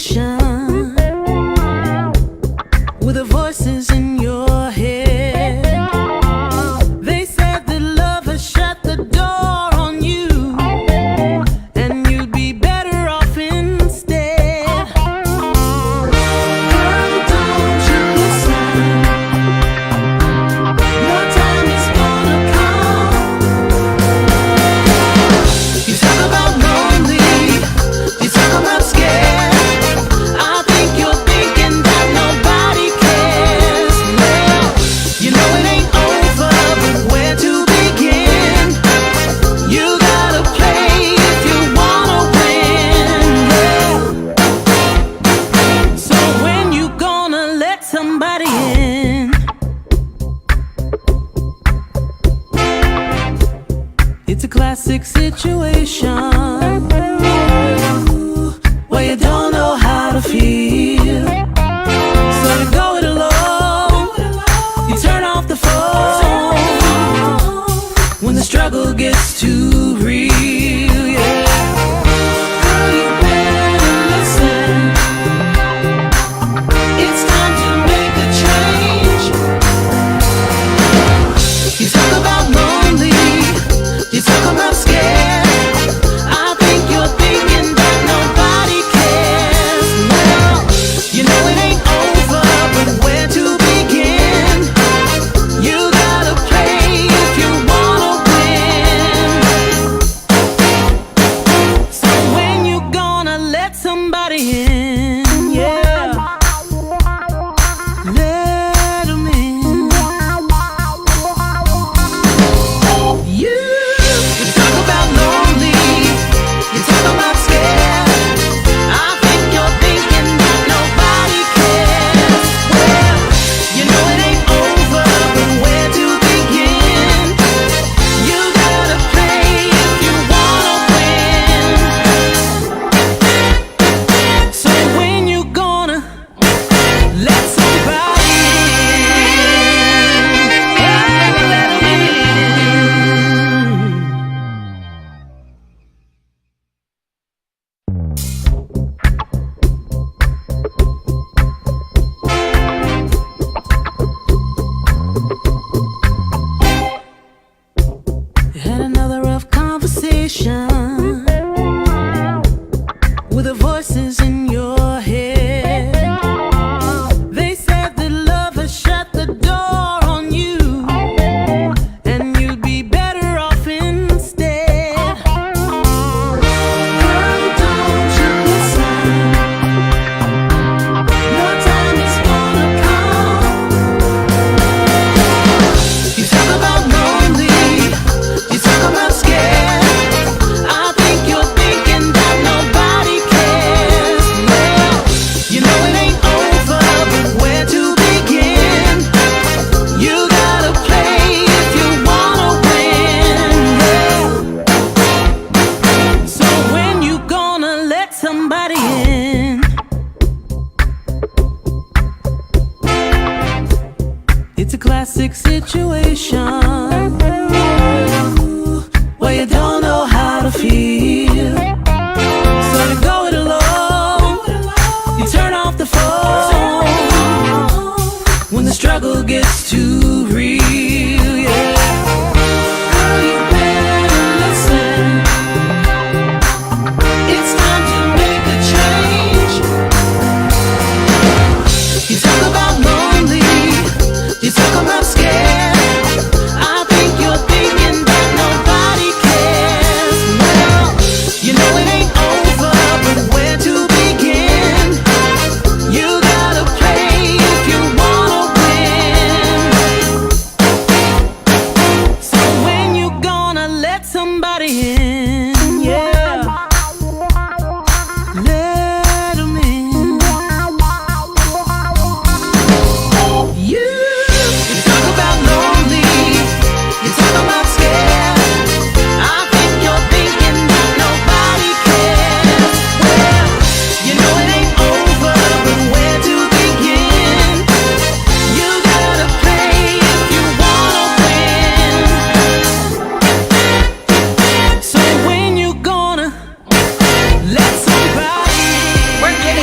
situation with the voices in your head. They said that love has shut the door on you, and you'd be better off instead. Girl, don't you listen? Your time is gonna come. You talk about lonely, you talk about scared. I think you're thinking that nobody cares. Well, you know it ain't over, but where to begin? You gotta play if you wanna win. Yeah. So when you gonna let somebody in? It's a classic situation where you don't know how to feel, so you go it alone. You turn off the phone when the struggle gets too real. Yeah. Girl, you better listen. It's time to make a change. You talk about lonely, you talk about scared. I think you're thinking that nobody cares. Well, you know it ain't over, but where to begin? You gotta play if you wanna win. So when you gonna let somebody in? Yeah, let 'em in. You talk about lonely, you talk about scared. I think you're thinking that nobody cares. Well, you know it ain't over, but where to begin? You gotta play if you wanna win. So when you gonna let somebody in? Let 'em in. You had another rough conversation with the voices in your head. They said that love has shut the door on you, and you'd be better off instead. Girl, don't you listen? Your time is gonna come. You talk about lonely, you talk about scared. I think you're thinking that nobody cares. Well, you know it ain't over, but where to begin? You gotta play if you wanna win. Yeah. So when you gonna let somebody in? It's a classic situation where you don't know how to feel, so you go it alone. You turn off the phone when the struggle gets too real. Yeah. Girl, you better listen. It's time to make a change. You talk about lonely, you talk about scared. I think you're thinking that nobody cares. Well,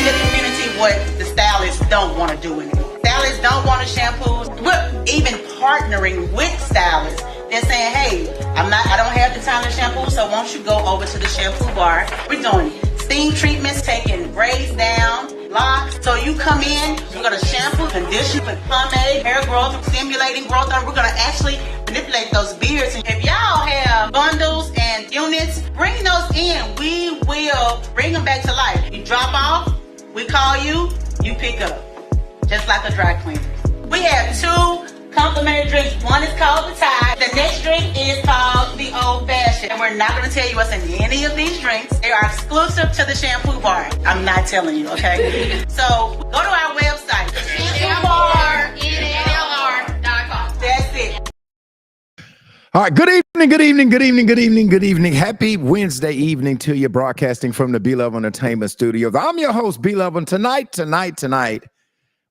the community what the stylists don't want to do anymore. Stylists don't want to shampoo. We're even partnering with stylists. They're saying, hey, I don't have the time to shampoo, so won't you go over to the shampoo bar? We're doing steam treatments, taking braids down, locks. So you come in, we're gonna shampoo, condition with pomade, hair growth, stimulating growth, and we're gonna actually manipulate those beards. And if y'all have bundles and units, bring those in. We will bring them back to life. You drop off, we call you, you pick up. Just like a dry cleaner. We have 2 complimentary drinks. One is called the Tide. The next drink is called the Old Fashioned. And we're not going to tell you what's in any of these drinks. They are exclusive to the shampoo bar. I'm not telling you, okay? So go to our website, shampoobar.com. That's it. All right, good evening, good evening, good evening, good evening, good evening. Happy Wednesday evening to you, broadcasting from the B-Level Entertainment Studios. I'm your host, B-Level, and tonight,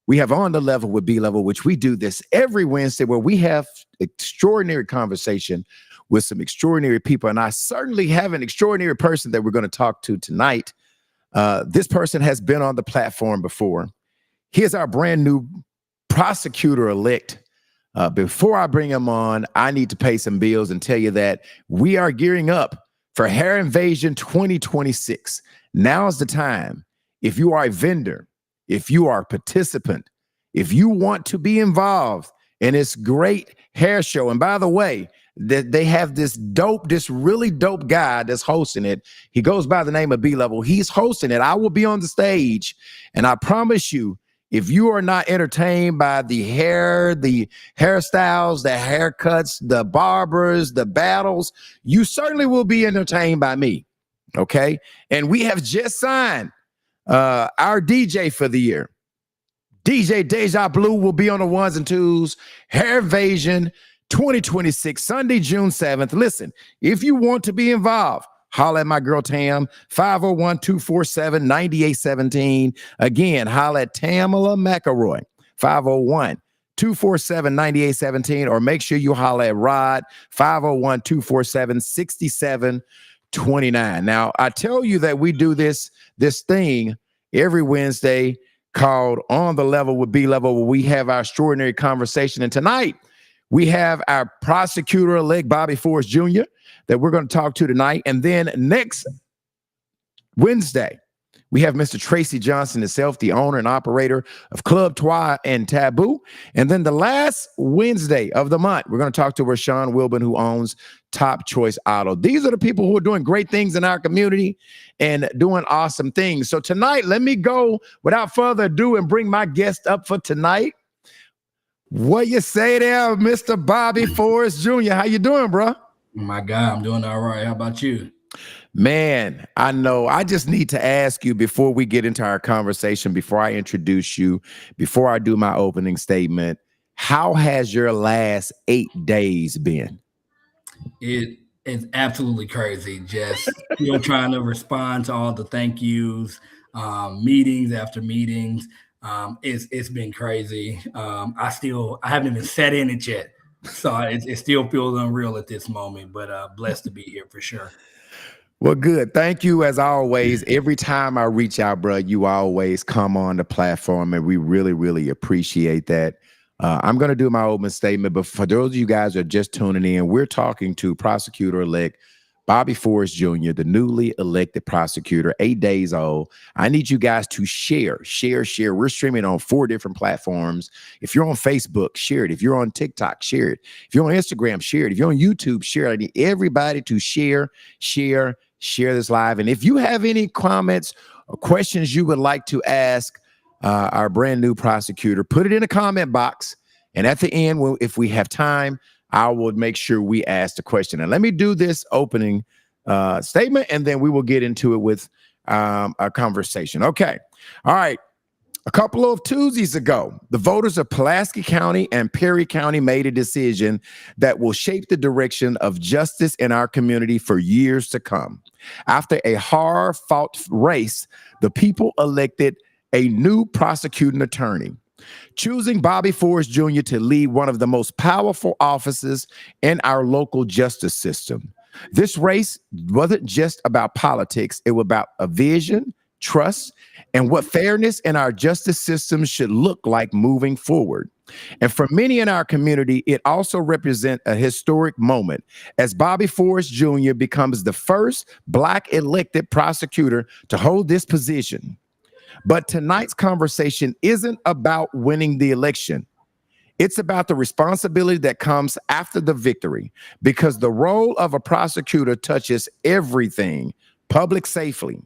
we have On the Level with B-Level, which we do this every Wednesday, where we have extraordinary conversation with some extraordinary people. And I certainly have an extraordinary person that we're going to talk to tonight. This person has been on the platform before. Here's our brand new prosecutor-elect. Before I bring him on, I need to pay some bills and tell you that we are gearing up for Hair Invasion 2026. Now's the time. If you are a vendor, if you are a participant, if you want to be involved in this great hair show, and by the way, they have this really dope guy that's hosting it. He goes by the name of B-Level. He's hosting it. I will be on the stage, and I promise you, if you are not entertained by the hair, the hairstyles, the haircuts, the barbers, the battles, you certainly will be entertained by me, okay? And we have just signed our DJ for the year. DJ Deja Blue will be on the ones and twos. Hair Invasion 2026, Sunday, June 7th. Listen, if you want to be involved, holla at my girl Tam, 501-247-9817. Again, holla at Tamala McElroy, 501-247-9817, or make sure you holla at Rod, 501-247-6729. Now, I tell you that we do this thing every Wednesday called On the Level with B-Level, where we have our extraordinary conversation. And tonight, we have our prosecutor-elect, Bobby Forrest Jr., that we're going to talk to tonight. And then next Wednesday, we have Mr. Tracy Johnson himself, the owner and operator of Club Twa and Taboo. And then the last Wednesday of the month, we're going to talk to Rashawn Wilburn, who owns Top Choice Auto. These are the people who are doing great things in our community and doing awesome things. So tonight, let me go without further ado and bring my guest up for tonight. What you say there, Mr. Bobby Forrest Jr.? How you doing, bro? My God, I'm doing all right. How about you? Man, I know. I just need to ask you before we get into our conversation, before I introduce you, before I do my opening statement, how has your last 8 days been? It is absolutely crazy. Just still trying to respond to all the thank yous, meetings after meetings. It's been crazy. I haven't even sat in it yet. So it still feels unreal at this moment, but blessed to be here for sure. Well, good. Thank you as always. Every time I reach out, bro, you always come on the platform, and we really, really appreciate that. I'm going to do my opening statement, but for those of you guys who are just tuning in, we're talking to prosecutor-elect Bobby Forrest Jr., the newly elected prosecutor, 8 days old. I need you guys to share. We're streaming on 4 different platforms. If you're on Facebook, share it. If you're on TikTok, share it. If you're on Instagram, share it. If you're on YouTube, share it. I need everybody to share this live. And if you have any comments or questions you would like to ask our brand new prosecutor, put it in the comment box. And at the end, if we have time, I will make sure we ask the question. And let me do this opening statement, and then we will get into it with a conversation. Okay. All right. A couple of Tuesdays ago, the voters of Pulaski County and Perry County made a decision that will shape the direction of justice in our community for years to come. After a hard-fought race, the people elected a new prosecuting attorney, choosing Bobby Forrest Jr. to lead one of the most powerful offices in our local justice system. This race wasn't just about politics. It was about a vision, trust, and what fairness in our justice system should look like moving forward. And for many in our community, it also represents a historic moment as Bobby Forrest Jr. becomes the first Black elected prosecutor to hold this position. But tonight's conversation isn't about winning the election. It's about the responsibility that comes after the victory, because the role of a prosecutor touches everything: public safety,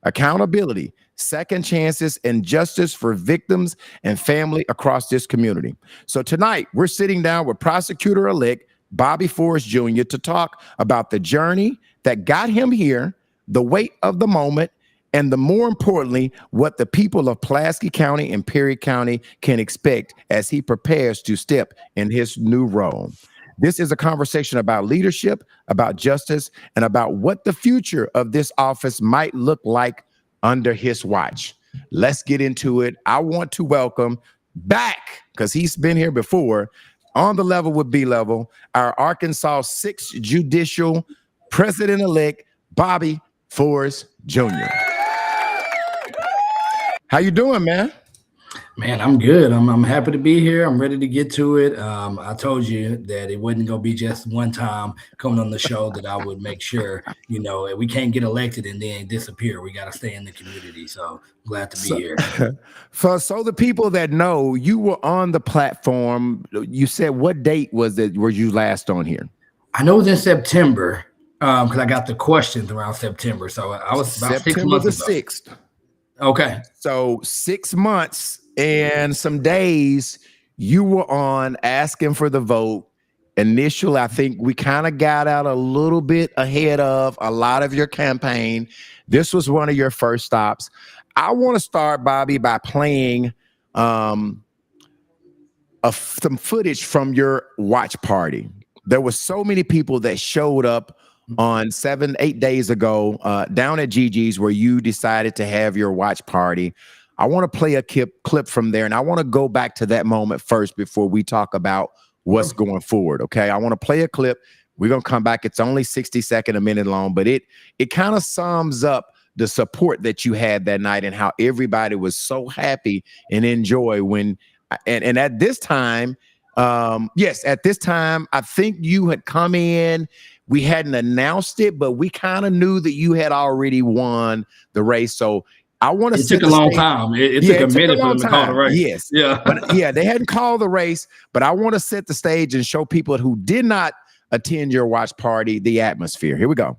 accountability, second chances, and justice for victims and family across this community. So tonight, we're sitting down with prosecutor-elect Bobby Forrest Jr. to talk about the journey that got him here, the weight of the moment, and more importantly, what the people of Pulaski County and Perry County can expect as he prepares to step in his new role. This is a conversation about leadership, about justice, and about what the future of this office might look like under his watch. Let's get into it. I want to welcome back, because he's been here before, on the level with B-Level, our Arkansas 6th Judicial President-elect, Bobby Forrest Jr. How you doing, man? Man, I'm good. I'm happy to be here. I'm ready to get to it. I told you that it wasn't going to be just one time coming on the show, that I would make sure, we can't get elected and then disappear. We got to stay in the community. So glad to be here. So the people that know, you were on the platform. You said, what date were you last on here? I know it was in September, because I got the questions around September. So I was about September 6 months the ago. 6th. Okay. So 6 months and some days you were on asking for the vote. Initially, I think we kind of got out a little bit ahead of a lot of your campaign. This was one of your first stops. I want to start, Bobby, by playing some footage from your watch party. There were so many people that showed up on 7-8 days ago down at Gigi's, where you decided to have your watch party. I want to play a clip from there, and I want to go back to that moment first before we talk about what's going forward. Okay, I want to play a clip. We're gonna come back. It's only 60 seconds, a minute long, but it kind of sums up the support that you had that night and how everybody was so happy and enjoy when and at this time, at this time, I think you had come in. We hadn't announced it, but we kind of knew that you had already won the race. So I want to. It took a long time. It took a minute for them to call the race. Yes. Yeah. But yeah, they hadn't called the race, but I want to set the stage and show people who did not attend your watch party the atmosphere. Here we go.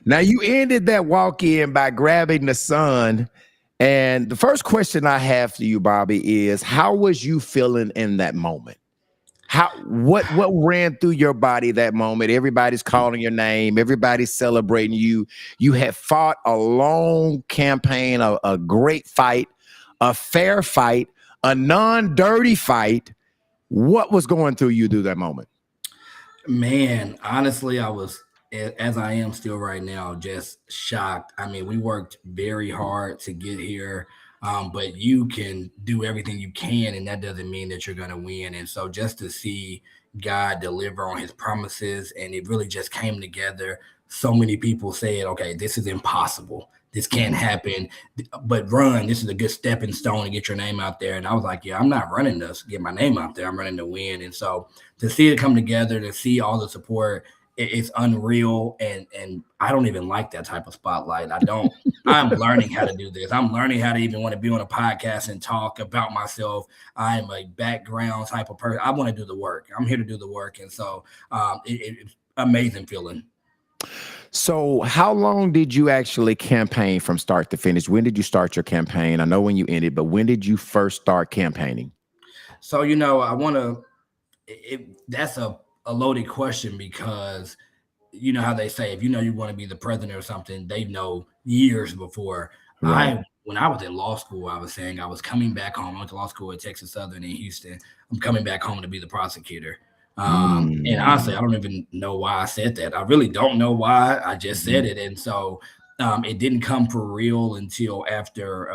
Now, you ended that walk-in by grabbing the sun. And the first question I have for you, Bobby, is how was you feeling in that moment? What ran through your body that moment? Everybody's calling your name. Everybody's celebrating you. You had fought a long campaign, a great fight, a fair fight, a non-dirty fight. What was going through you through that moment? Man, honestly, I was, as I am still right now, just shocked. I mean, we worked very hard to get here, but you can do everything you can, and that doesn't mean that you're going to win. And so just to see God deliver on his promises, and it really just came together. So many people said, okay, this is impossible. This can't happen, but run. This is a good stepping stone to get your name out there. And I was like, yeah, I'm not running this, get my name out there. I'm running to win. And so to see it come together, to see all the support, it's unreal. And I don't even like that type of spotlight. I don't. I'm learning how to do this. I'm learning how to even want to be on a podcast and talk about myself. I'm a background type of person. I want to do the work. I'm here to do the work. And so it's amazing feeling. So how long did you actually campaign from start to finish? When did you start your campaign? I know when you ended, but when did you first start campaigning? So, you know, I want to, that's a loaded question, because you know how they say, if you know you want to be the president or something, they know years before. Right. When I was in law school, I was saying I was coming back home. I went to law school at Texas Southern in Houston. I'm coming back home to be the prosecutor. And honestly, I don't even know why I said that. I really don't know why. I just said it. And so it didn't come for real until after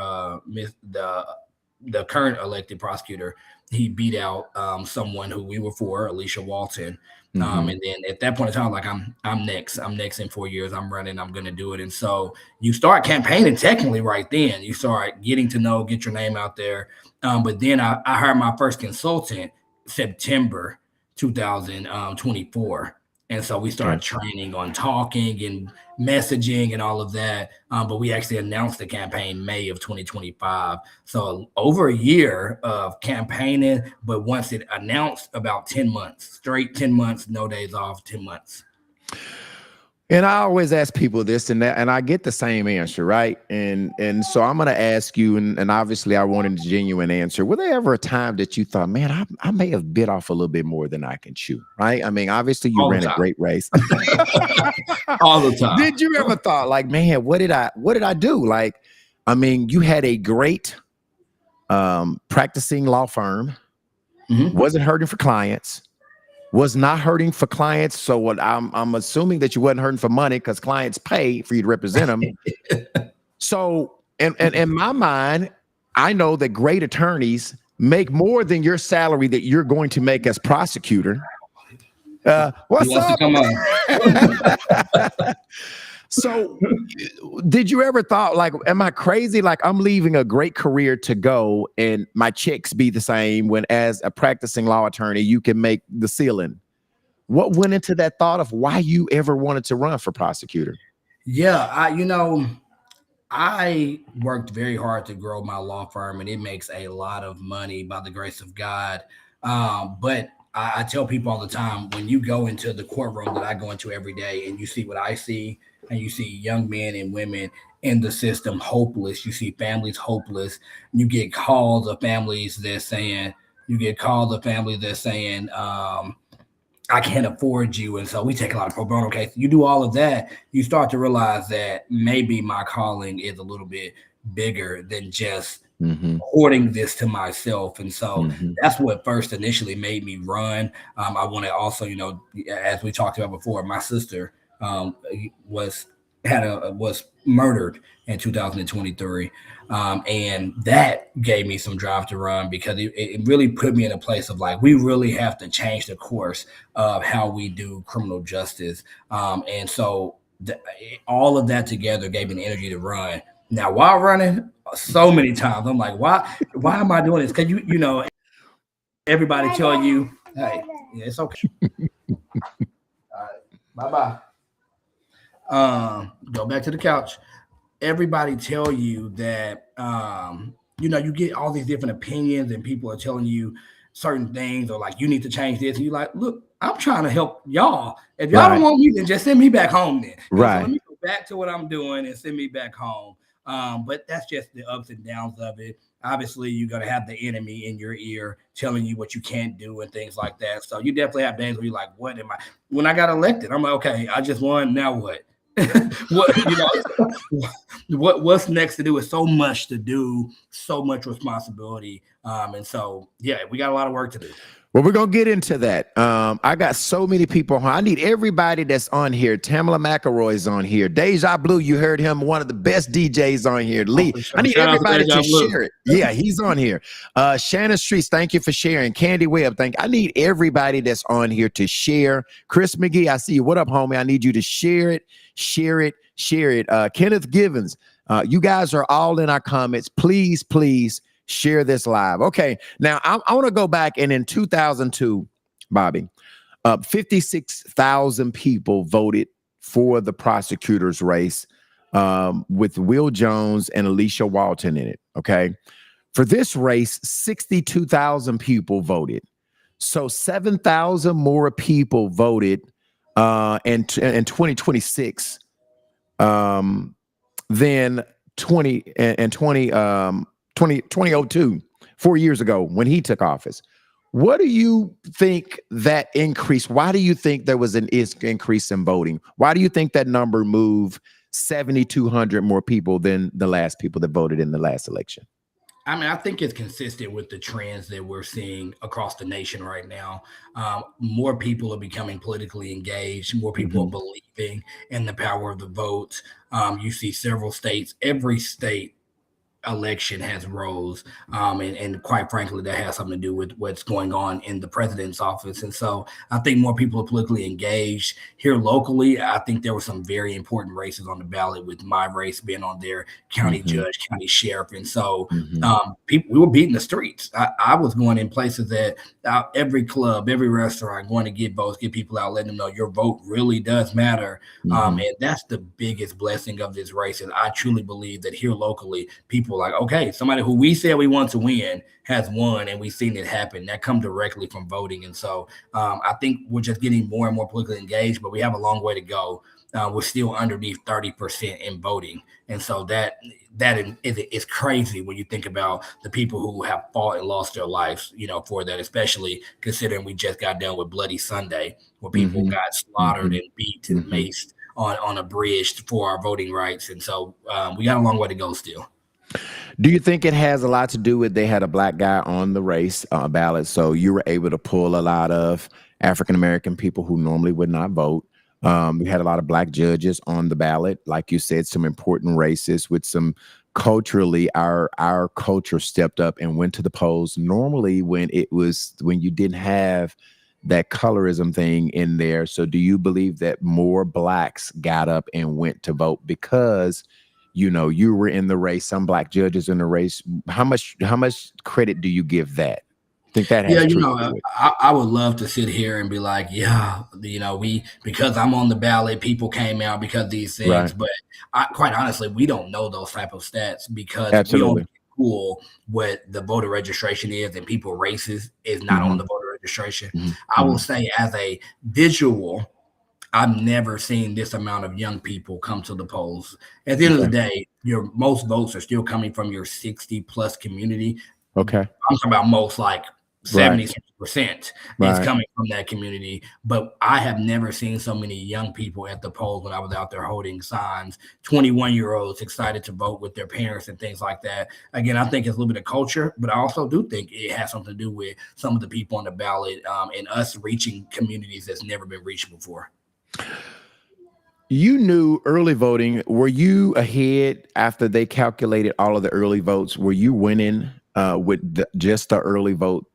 the current elected prosecutor, he beat out someone who we were for, Alicia Walton. And then at that point in time, like I'm next in 4 years. I'm running. I'm going to do it. And so you start campaigning technically right then. You start getting to know, get your name out there. But then I hired my first consultant September 2024. And so we started training on talking and messaging and all of that. But we actually announced the campaign May of 2025. So over a year of campaigning, but once it announced, about 10 months, straight 10 months, no days off, 10 months. And I always ask people this and that, and I get the same answer, right? And so I'm going to ask you, and obviously I wanted a genuine answer. Was there ever a time that you thought, man, I may have bit off a little bit more than I can chew, right? I mean, obviously you ran a great race. All the time. Did you ever thought like, man, what did I do? Like, I mean, you had a great practicing law firm, wasn't hurting for clients. Was not hurting for clients. So what I'm assuming that you wasn't hurting for money, because clients pay for you to represent them. So and in my mind, I know that great attorneys make more than your salary that you're going to make as prosecutor. What's up? Come on. So did you ever thought, like, am I crazy? Like, I'm leaving a great career to go and my checks be the same, when as a practicing law attorney, you can make the ceiling. What went into that thought of why you ever wanted to run for prosecutor? Yeah, I worked very hard to grow my law firm, and it makes a lot of money by the grace of God. But I tell people all the time, when you go into the courtroom that I go into every day and you see what I see, and you see young men and women in the system hopeless, you see families hopeless, you get calls of families that's saying, I can't afford you. And so we take a lot of pro bono cases. You do all of that, you start to realize that maybe my calling is a little bit bigger than just hoarding this to myself. And so that's what first initially made me run. I want to also, as we talked about before, my sister was murdered in 2023. And that gave me some drive to run, because it really put me in a place of like, we really have to change the course of how we do criminal justice. And so all of that together gave me the energy to run. Now, while running, so many times I'm like, why am I doing this? Because everybody tell you, hey, yeah, it's okay. All right, bye-bye. Go back to the couch. Everybody tell you that, you get all these different opinions, and people are telling you certain things, or like, you need to change this. And you're like, look, I'm trying to help y'all. If y'all don't want me, then just send me back home then. Right. So let me go back to what I'm doing and send me back home. But that's just the ups and downs of it. Obviously, you're going to have the enemy in your ear telling you what you can't do and things like that. So you definitely have days where you're like, what am I? When I got elected, I'm like, okay, I just won. Now what? What's next to do? Is so much to do, so much responsibility. And so, yeah, we got a lot of work to do. Well, we're going to get into that. I got so many people. I need everybody that's on here. Tamala McElroy's on here. Deja Blue, you heard him, one of the best DJs on here. Lee, I need everybody to share it. Yeah, he's on here. Shannon Streets, thank you for sharing. Candy Webb, I need everybody that's on here to share. Chris McGee, I see you. What up, homie? I need you to share it. Kenneth Givens, You guys are all in our comments. Please, please share this live. Okay, now I want to go back, and in 2002, Bobby, 56,000 people voted for the prosecutor's race, with Will Jones and Alicia Walton in it. Okay, for this race, 62,000 people voted. So 7,000 more people voted in 2026 than 2002, 4 years ago when he took office. What do you think that increase? Why do you think there was an increase in voting? Why do you think that number moved 7,200 more people than the last people that voted in the last election? I mean, I think it's consistent with the trends that we're seeing across the nation right now. More people are becoming politically engaged. More people are believing in the power of the vote. You see several states, every state election has rose, and quite frankly that has something to do with what's going on in the president's office. And so I think more people are politically engaged here locally. I think there were some very important races on the ballot, with my race being on there, county judge, county sheriff. And so we were beating the streets. I was going in places that every club, every restaurant, going to get votes, get people out, letting them know your vote really does matter. And that's the biggest blessing of this race. And I truly believe that here locally, people like, okay, somebody who we said we want to win has won, and we've seen it happen. That come directly from voting. And so I think we're just getting more and more politically engaged, but we have a long way to go. We're still underneath 30% in voting. And so that is crazy when you think about the people who have fought and lost their lives, for that, especially considering we just got done with Bloody Sunday, where people got slaughtered and beat and maced on a bridge for our voting rights. And so we got a long way to go still. Do you think it has a lot to do with they had a black guy on the race ballot, so you were able to pull a lot of African-American people who normally would not vote? We had a lot of black judges on the ballot, like you said, some important races with some culturally, our culture stepped up and went to the polls. Normally when you didn't have that colorism thing in there. So do you believe that more blacks got up and went to vote because you were in the race, some black judges in the race? How much credit do you give that? I think that has I would love to sit here and be like, because I'm on the ballot, people came out because of these things. Right. But quite honestly, we don't know those type of stats because we don't cool what the voter registration is, and people races is not on the voter registration. I will say, as a visual, I've never seen this amount of young people come to the polls. At the end of the day, your most votes are still coming from your 60 plus community. Okay. I'm talking about most, like 70% is coming from that community. But I have never seen so many young people at the polls when I was out there holding signs, 21-year-olds excited to vote with their parents and things like that. Again, I think it's a little bit of culture, but I also do think it has something to do with some of the people on the ballot and us reaching communities that's never been reached before. You knew early voting. Were you ahead after they calculated all of the early votes? Were you winning with just the early vote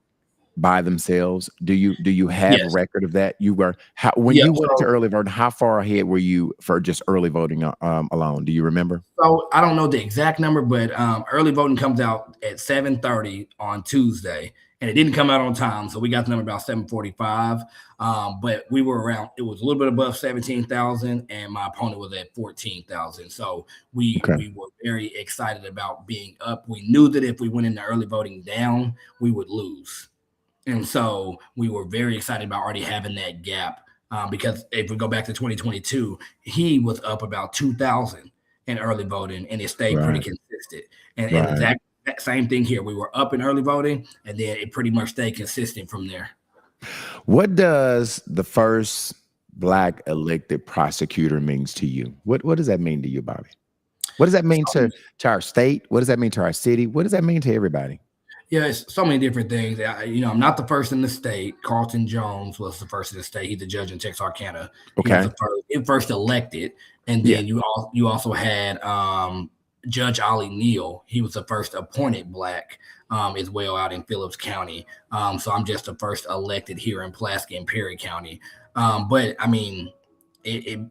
by themselves? Do you have a record of that? You were when you went to early voting. How far ahead were you for just early voting alone? Do you remember? So I don't know the exact number, but early voting comes out at 7:30 on Tuesday. And it didn't come out on time, so we got the number about 7:45. But we were around. It was a little bit above 17,000, and my opponent was at 14,000. So we were very excited about being up. We knew that if we went into early voting down, we would lose, and so we were very excited about already having that gap. Because if we go back to 2022, he was up about 2,000 in early voting, and it stayed pretty consistent. And exactly. That same thing here. We were up in early voting, and then it pretty much stayed consistent from there. What does the first black elected prosecutor means to you? What does that mean to you, Bobby? What does that mean to our state? What does that mean to our city? What does that mean to everybody? Yeah, it's so many different things. I'm not the first in the state. Carlton Jones was the first in the state. He's the judge in Texarkana. Okay. He was the first elected. And then you also had Judge Ollie Neal. He was the first appointed black as well out in Phillips County. So I'm just the first elected here in Pulaski and Perry County. But I mean, it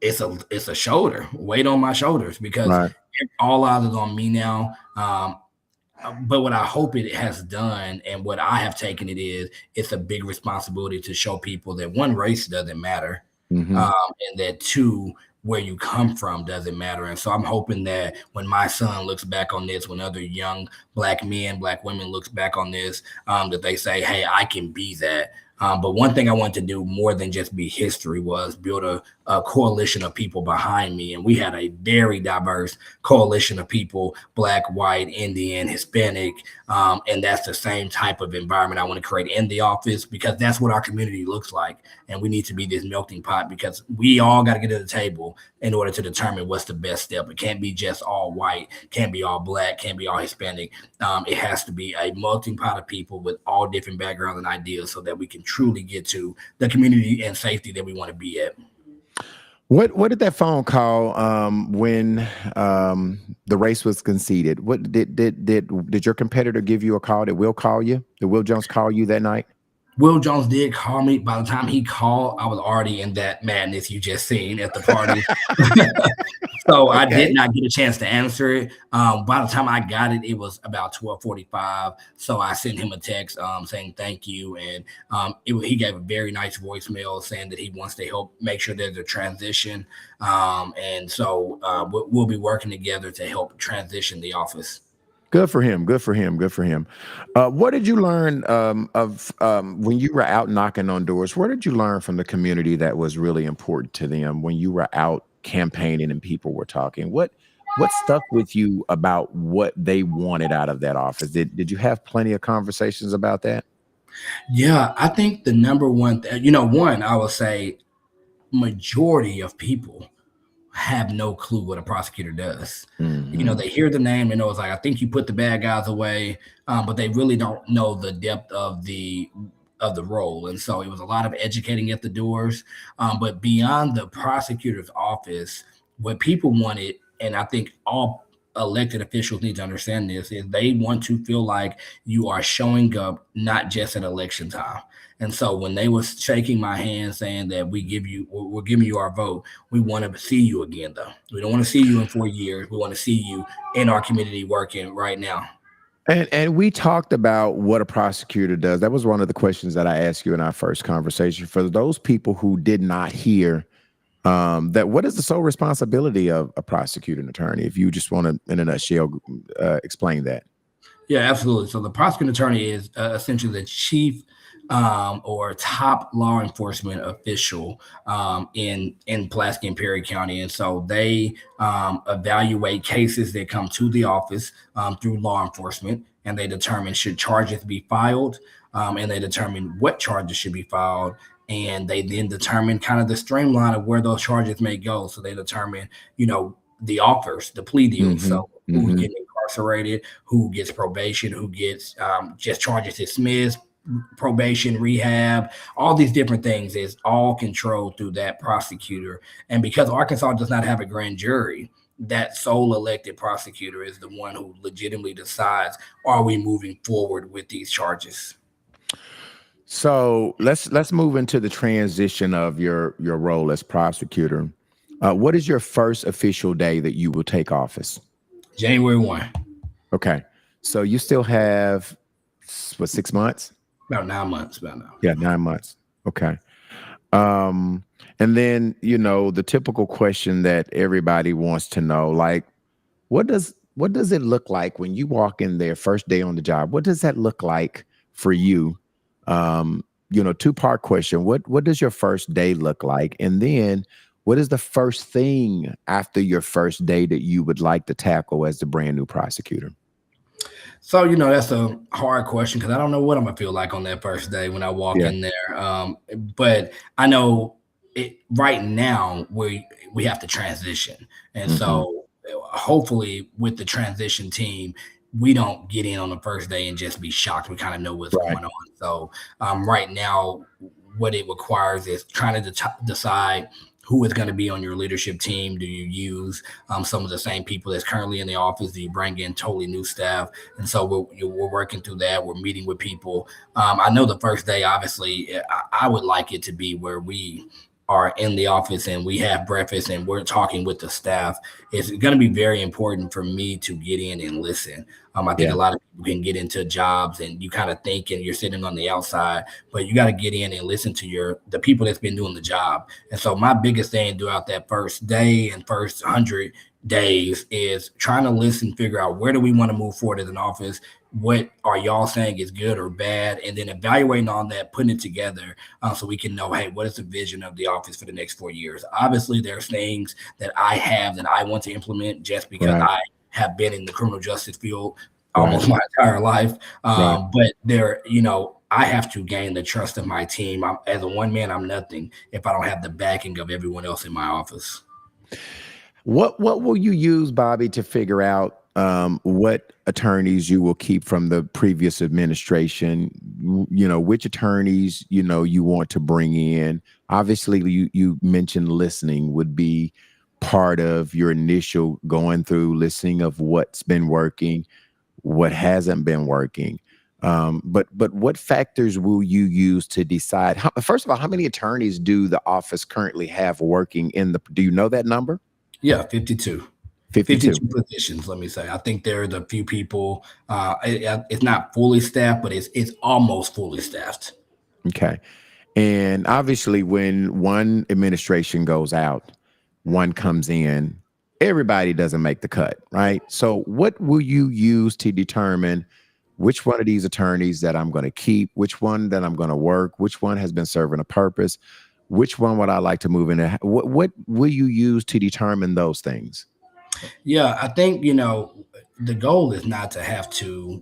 it's a shoulder weight on my shoulders because Right. all eyes is on me now. But what I hope it has done and what I have taken it's a big responsibility to show people that one, race doesn't matter, Hmm. and that two, where you come from doesn't matter. And so I'm hoping that when my son looks back on this, when other young black men, black women looks back on this, that they say, hey, I can be that. But one thing I wanted to do more than just be history was build a coalition of people behind me. And we had a very diverse coalition of people, black, white, Indian, Hispanic. And that's the same type of environment I want to create in the office because that's what our community looks like. And we need to be this melting pot because we all got to get to the table in order to determine what's the best step. It can't be just all white, can't be all black, can't be all Hispanic. It has to be a melting pot of people with all different backgrounds and ideas so that we can truly get to the community and safety that we want to be at. What did that phone call when the race was conceded? What did your competitor give you a call? Did Will call you? Did Will Jones call you that night? Will Jones did call me. By the time he called, I was already in that madness you just seen at the party. So I did not get a chance to answer it. By the time I got it, it was about 12:45. So I sent him a text saying thank you. And he gave a very nice voicemail saying that he wants to help make sure there's a transition. And so we'll be working together to help transition the office. Good for him. Good for him. Good for him. What did you learn of when you were out knocking on doors? What did you learn from the community that was really important to them when you were out campaigning and people were talking? What stuck with you about what they wanted out of that office? Did you have plenty of conversations about that? Yeah, I think the number one, one, I would say majority of people have no clue what a prosecutor does. Mm-hmm. They hear the name and know it's like, I think you put the bad guys away, but they really don't know the depth of the role. And so it was a lot of educating at the doors. But beyond the prosecutor's office, what people wanted, and I think all elected officials need to understand this, is they want to feel like you are showing up not just at election time. And so when they was shaking my hand saying that we're giving you our vote, we want to see you again, though. We don't want to see you in 4 years. We want to see you in our community working right now. And we talked about what a prosecutor does. That was one of the questions that I asked you in our first conversation. For those people who did not hear that, what is the sole responsibility of a prosecuting attorney? If you just want to, in a nutshell, explain that. Yeah, absolutely. So the prosecuting attorney is essentially the chief or top law enforcement official in Pulaski and Perry County. And so they evaluate cases that come to the office through law enforcement, and they determine should charges be filed, and they determine what charges should be filed. And they then determine kind of the streamline of where those charges may go. So they determine, the offers, the plea deals. Mm-hmm. So who's getting incarcerated, who gets probation, who gets just charges dismissed, probation, rehab, all these different things is all controlled through that prosecutor. And because Arkansas does not have a grand jury, that sole elected prosecutor is the one who legitimately decides, are we moving forward with these charges? So let's move into the transition of your role as prosecutor. What is your first official day that you will take office? January 1. Okay. So you still have 6 months? About 9 months, about now. Yeah, 9 months. Okay. And then, the typical question that everybody wants to know, like, what does it look like when you walk in there first day on the job? What does that look like for you? Two-part question. What does your first day look like? And then what is the first thing after your first day that you would like to tackle as the brand new prosecutor? So, that's a hard question because I don't know what I'm going to feel like on that first day when I walk in there. But I know right now we have to transition. And so hopefully with the transition team, we don't get in on the first day and just be shocked. We kind of know what's going on. So right now, what it requires is trying to decide who is going to be on your leadership team. Do you use some of the same people that's currently in the office? Do you bring in totally new staff? And so we're working through that. We're meeting with people. I know the first day, obviously, I would like it to be where we are in the office and we have breakfast and we're talking with the staff, it's going to be very important for me to get in and listen. I think a lot of people can get into jobs and you kind of think and you're sitting on the outside, but you got to get in and listen to the people that's been doing the job. And so my biggest thing throughout that first day and first 100 days is trying to listen, figure out where do we want to move forward as an office, what are y'all saying is good or bad, and then evaluating on that, putting it together so we can know, hey, what is the vision of the office for the next 4 years? Obviously, there's things that I have that I want to implement just because I have been in the criminal justice field almost my entire life. But I have to gain the trust of my team. As a one man, I'm nothing if I don't have the backing of everyone else in my office. What will you use, Bobby, to figure out what attorneys you will keep from the previous administration? Which attorneys you want to bring in? Obviously, you mentioned listening would be part of your initial going through, listening of what's been working, what hasn't been working. But what factors will you use to decide? First of all, how many attorneys do the office currently have working do you know that number? Yeah, 52. 52 positions, let me say. I think there's a few people. It's not fully staffed, but it's almost fully staffed. Okay. And obviously, when one administration goes out, one comes in, everybody doesn't make the cut, right? So what will you use to determine which one of these attorneys that I'm going to keep, which one that I'm going to work, which one has been serving a purpose, which one would I like to move into? What will you use to determine those things? Yeah, I think, the goal is not to have to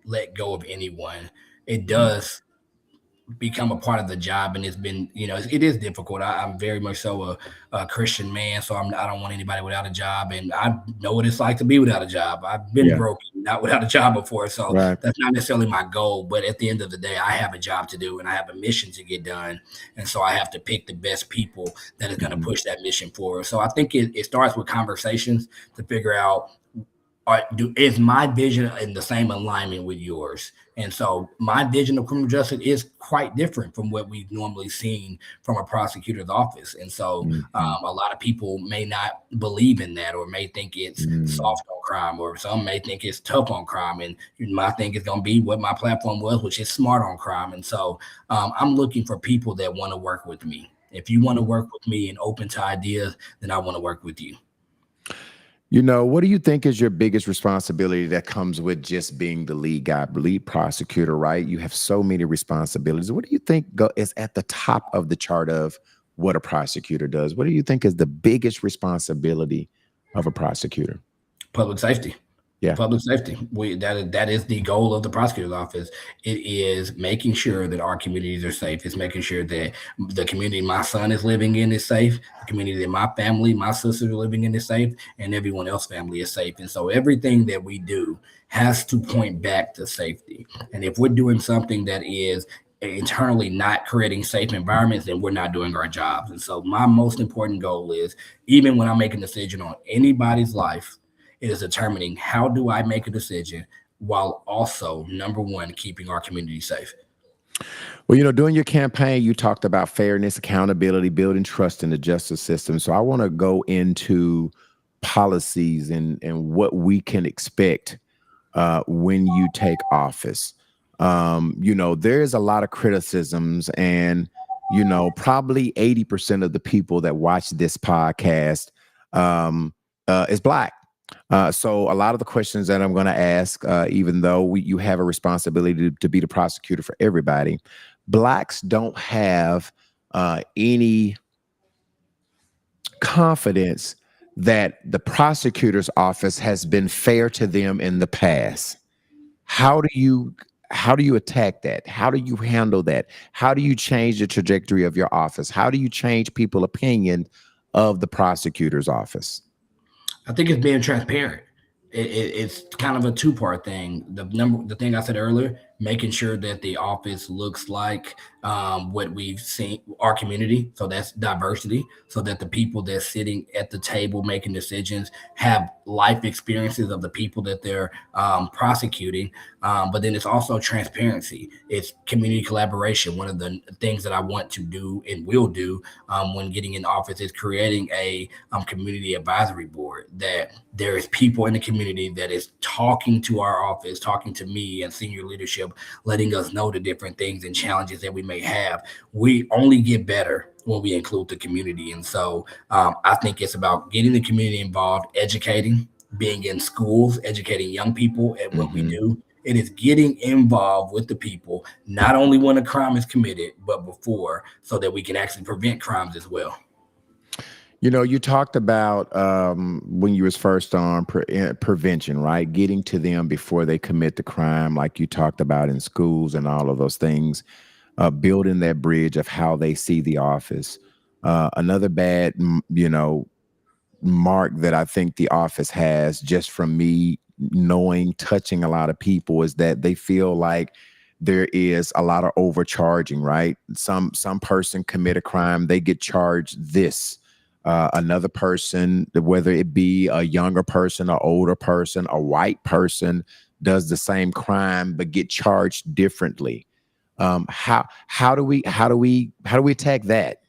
let go of anyone. It does become a part of the job, and it's been, it is difficult. I'm very much so a Christian man, so I don't want anybody without a job, and I know what it's like to be without a job. I've been broken, not without a job before, so that's not necessarily my goal, but at the end of the day, I have a job to do, and I have a mission to get done, and so I have to pick the best people that is going to push that mission forward. So I think it starts with conversations to figure out, is my vision in the same alignment with yours? And so my vision of criminal justice is quite different from what we've normally seen from a prosecutor's office. And so a lot of people may not believe in that, or may think it's soft on crime, or some may think it's tough on crime. And my thing is going to be what my platform was, which is smart on crime. And so I'm looking for people that want to work with me. If you want to work with me and open to ideas, then I want to work with you. What do you think is your biggest responsibility that comes with just being the lead guy, lead prosecutor, right? You have so many responsibilities. What do you think is at the top of the chart of what a prosecutor does? What do you think is the biggest responsibility of a prosecutor? Public safety. Yeah. Public safety. That is the goal of the prosecutor's office. It is making sure that our communities are safe. It's making sure that the community my son is living in is safe. The community that my family, my sisters are living in is safe, and everyone else's family is safe. And so everything that we do has to point back to safety. And if we're doing something that is internally not creating safe environments, then we're not doing our jobs. And so my most important goal is, even when I make a decision on anybody's life, it is determining how do I make a decision while also, number one, keeping our community safe. Well, during your campaign, you talked about fairness, accountability, building trust in the justice system. So I want to go into policies and what we can expect when you take office. There's a lot of criticisms, and, probably 80% of the people that watch this podcast is Black. So a lot of the questions that I'm going to ask, even though you have a responsibility to be the prosecutor for everybody, Blacks don't have any confidence that the prosecutor's office has been fair to them in the past. How do you attack that? How do you handle that? How do you change the trajectory of your office? How do you change people's opinion of the prosecutor's office? I think it's being transparent. It's kind of a two-part thing. The thing I said earlier, making sure that the office looks like what we've seen our community. So that's diversity, so that the people that's sitting at the table making decisions have life experiences of the people that they're prosecuting. But then it's also transparency. It's community collaboration. One of the things that I want to do and will do when getting in office is creating a community advisory board, that there is people in the community that is talking to our office, talking to me and senior leadership, letting us know the different things and challenges that we may have. We only get better when we include the community. And so I think it's about getting the community involved, educating, being in schools, educating young people at what we do. It is getting involved with the people, not only when a crime is committed, but before, so that we can actually prevent crimes as well. You know, you talked about when you was first on prevention, right? Getting to them before they commit the crime, like you talked about in schools and all of those things, building that bridge of how they see the office. Another bad, mark that I think the office has, just from me knowing, touching a lot of people, is that they feel like there is a lot of overcharging, right? Some person commit a crime, they get charged this. Another person, whether it be a younger person, an older person, a white person, does the same crime but get charged differently. How do we attack that?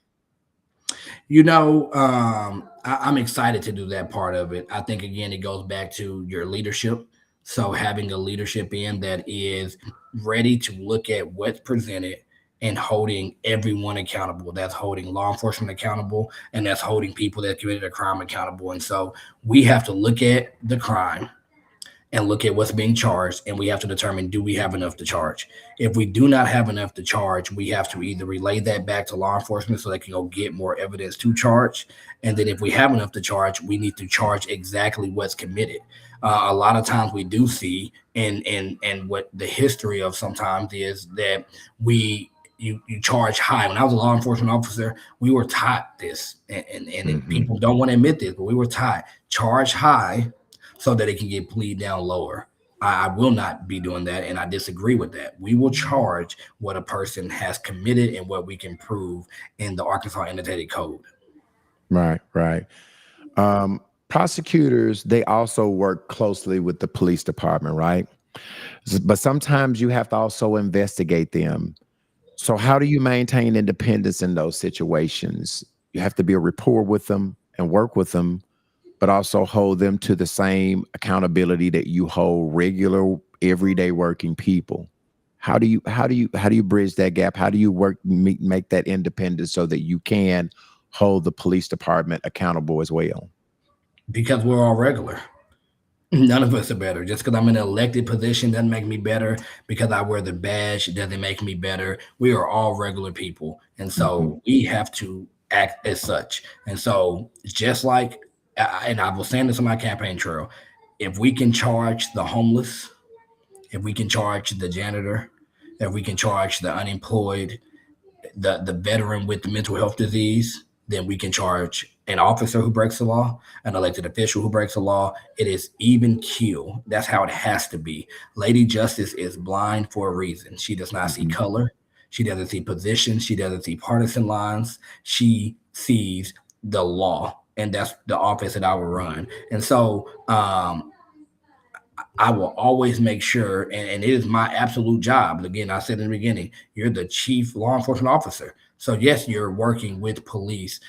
I'm excited to do that part of it. I think, again, it goes back to your leadership. So having a leadership in that is ready to look at what's presented and holding everyone accountable. That's holding law enforcement accountable, and that's holding people that committed a crime accountable. And so we have to look at the crime and look at what's being charged, and we have to determine, do we have enough to charge? If we do not have enough to charge, we have to either relay that back to law enforcement so they can go get more evidence to charge. And then if we have enough to charge, we need to charge exactly what's committed. A lot of times we do see, and what the history of sometimes is that you charge high. When I was a law enforcement officer, we were taught this, and people don't want to admit this, but we were taught, charge high so that it can get plead down lower. I will not be doing that, and I disagree with that. We will charge what a person has committed and what we can prove in the Arkansas Annotated Code. Right. Prosecutors, they also work closely with the police department, right? But sometimes you have to also investigate them. So how do you maintain independence in those situations? You have to be a rapport with them and work with them, but also hold them to the same accountability that you hold regular, everyday working people. How do you bridge that gap? How do you make that independence so that you can hold the police department accountable as well? Because we're all regular. None of us are better. Just because I'm in an elected position doesn't make me better. Because I wear the badge doesn't make me better. We are all regular people. And so we have to act as such. And so just like, and I was saying this on my campaign trail, if we can charge the homeless, if we can charge the janitor, if we can charge the unemployed, the veteran with the mental health disease, then we can charge an officer who breaks the law, an elected official who breaks the law. It is even keel. That's how it has to be. Lady Justice is blind for a reason. She does not see color. She doesn't see position. She doesn't see partisan lines. She sees the law, and that's the office that I will run. And so I will always make sure, and it is my absolute job. Again, I said in the beginning, you're the chief law enforcement officer. So yes, you're working with police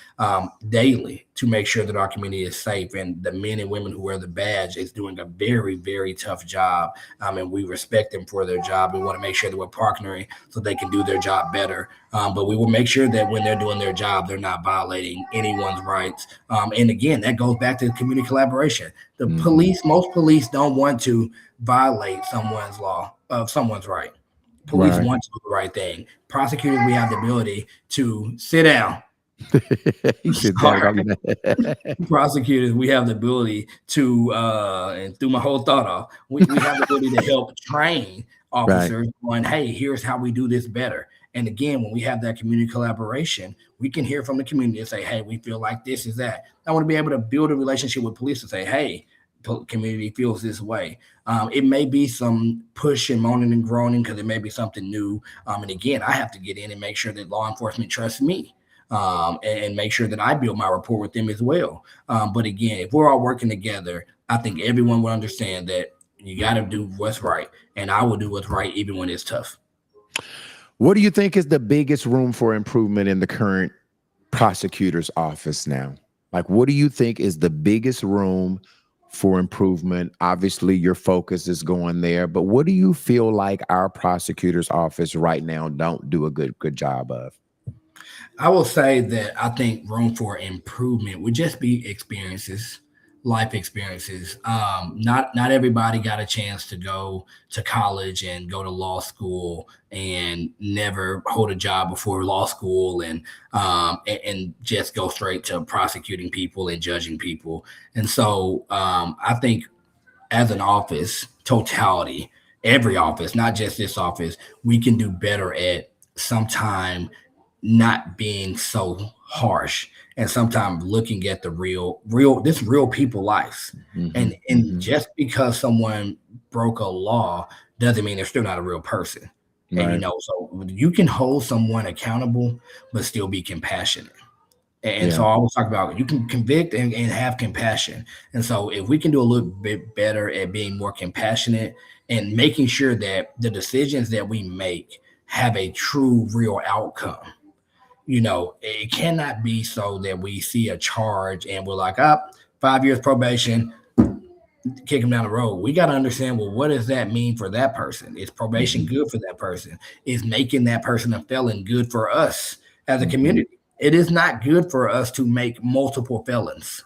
daily to make sure that our community is safe, and the men and women who wear the badge is doing a very, very tough job. And we respect them for their job. We want to make sure that we're partnering so they can do their job better. But we will make sure that when they're doing their job, they're not violating anyone's rights. And again, that goes back to community collaboration. The most police don't want to violate someone's law of someone's right. Police want to do the right thing. Prosecutors, we have the ability to sit down. Prosecutors, we have the ability to, and threw my whole thought off, we have the ability to help train officers on, hey, here's how we do this better. And again, when we have that community collaboration, we can hear from the community and say, hey, we feel like this is that. I want to be able to build a relationship with police and say, hey, community feels this way. It may be some push and moaning and groaning because it may be something new. And again, I have to get in and make sure that law enforcement trusts me, and make sure that I build my rapport with them as well. But again, if we're all working together, I think everyone will understand that you got to do what's right, and I will do what's right even when it's tough. What do you think is the biggest room for improvement in the current prosecutor's office now? Like, what do you think is the biggest room for improvement? Obviously, your focus is going there, but what do you feel like our prosecutor's office right now don't do a good job of? I will say that I think room for improvement would just be experiences, life experiences. Not everybody got a chance to go to college and go to law school and never hold a job before law school, and just go straight to prosecuting people and judging people. And so I think as an office, totality, every office, not just this office, we can do better at sometime not being so harsh and sometimes looking at the real people lives. And just because someone broke a law doesn't mean they're still not a real person. And Right. So you can hold someone accountable but still be compassionate. And Yeah. so I always talk about you can convict and have compassion. And so if we can do a little bit better at being more compassionate and making sure that the decisions that we make have a true, real outcome. It cannot be so that we see a charge and we're like, 5 years probation, kick him down the road. We got to understand, well, what does that mean for that person? Is probation good for that person? Is making that person a felon good for us as a community? It is not good for us to make multiple felons,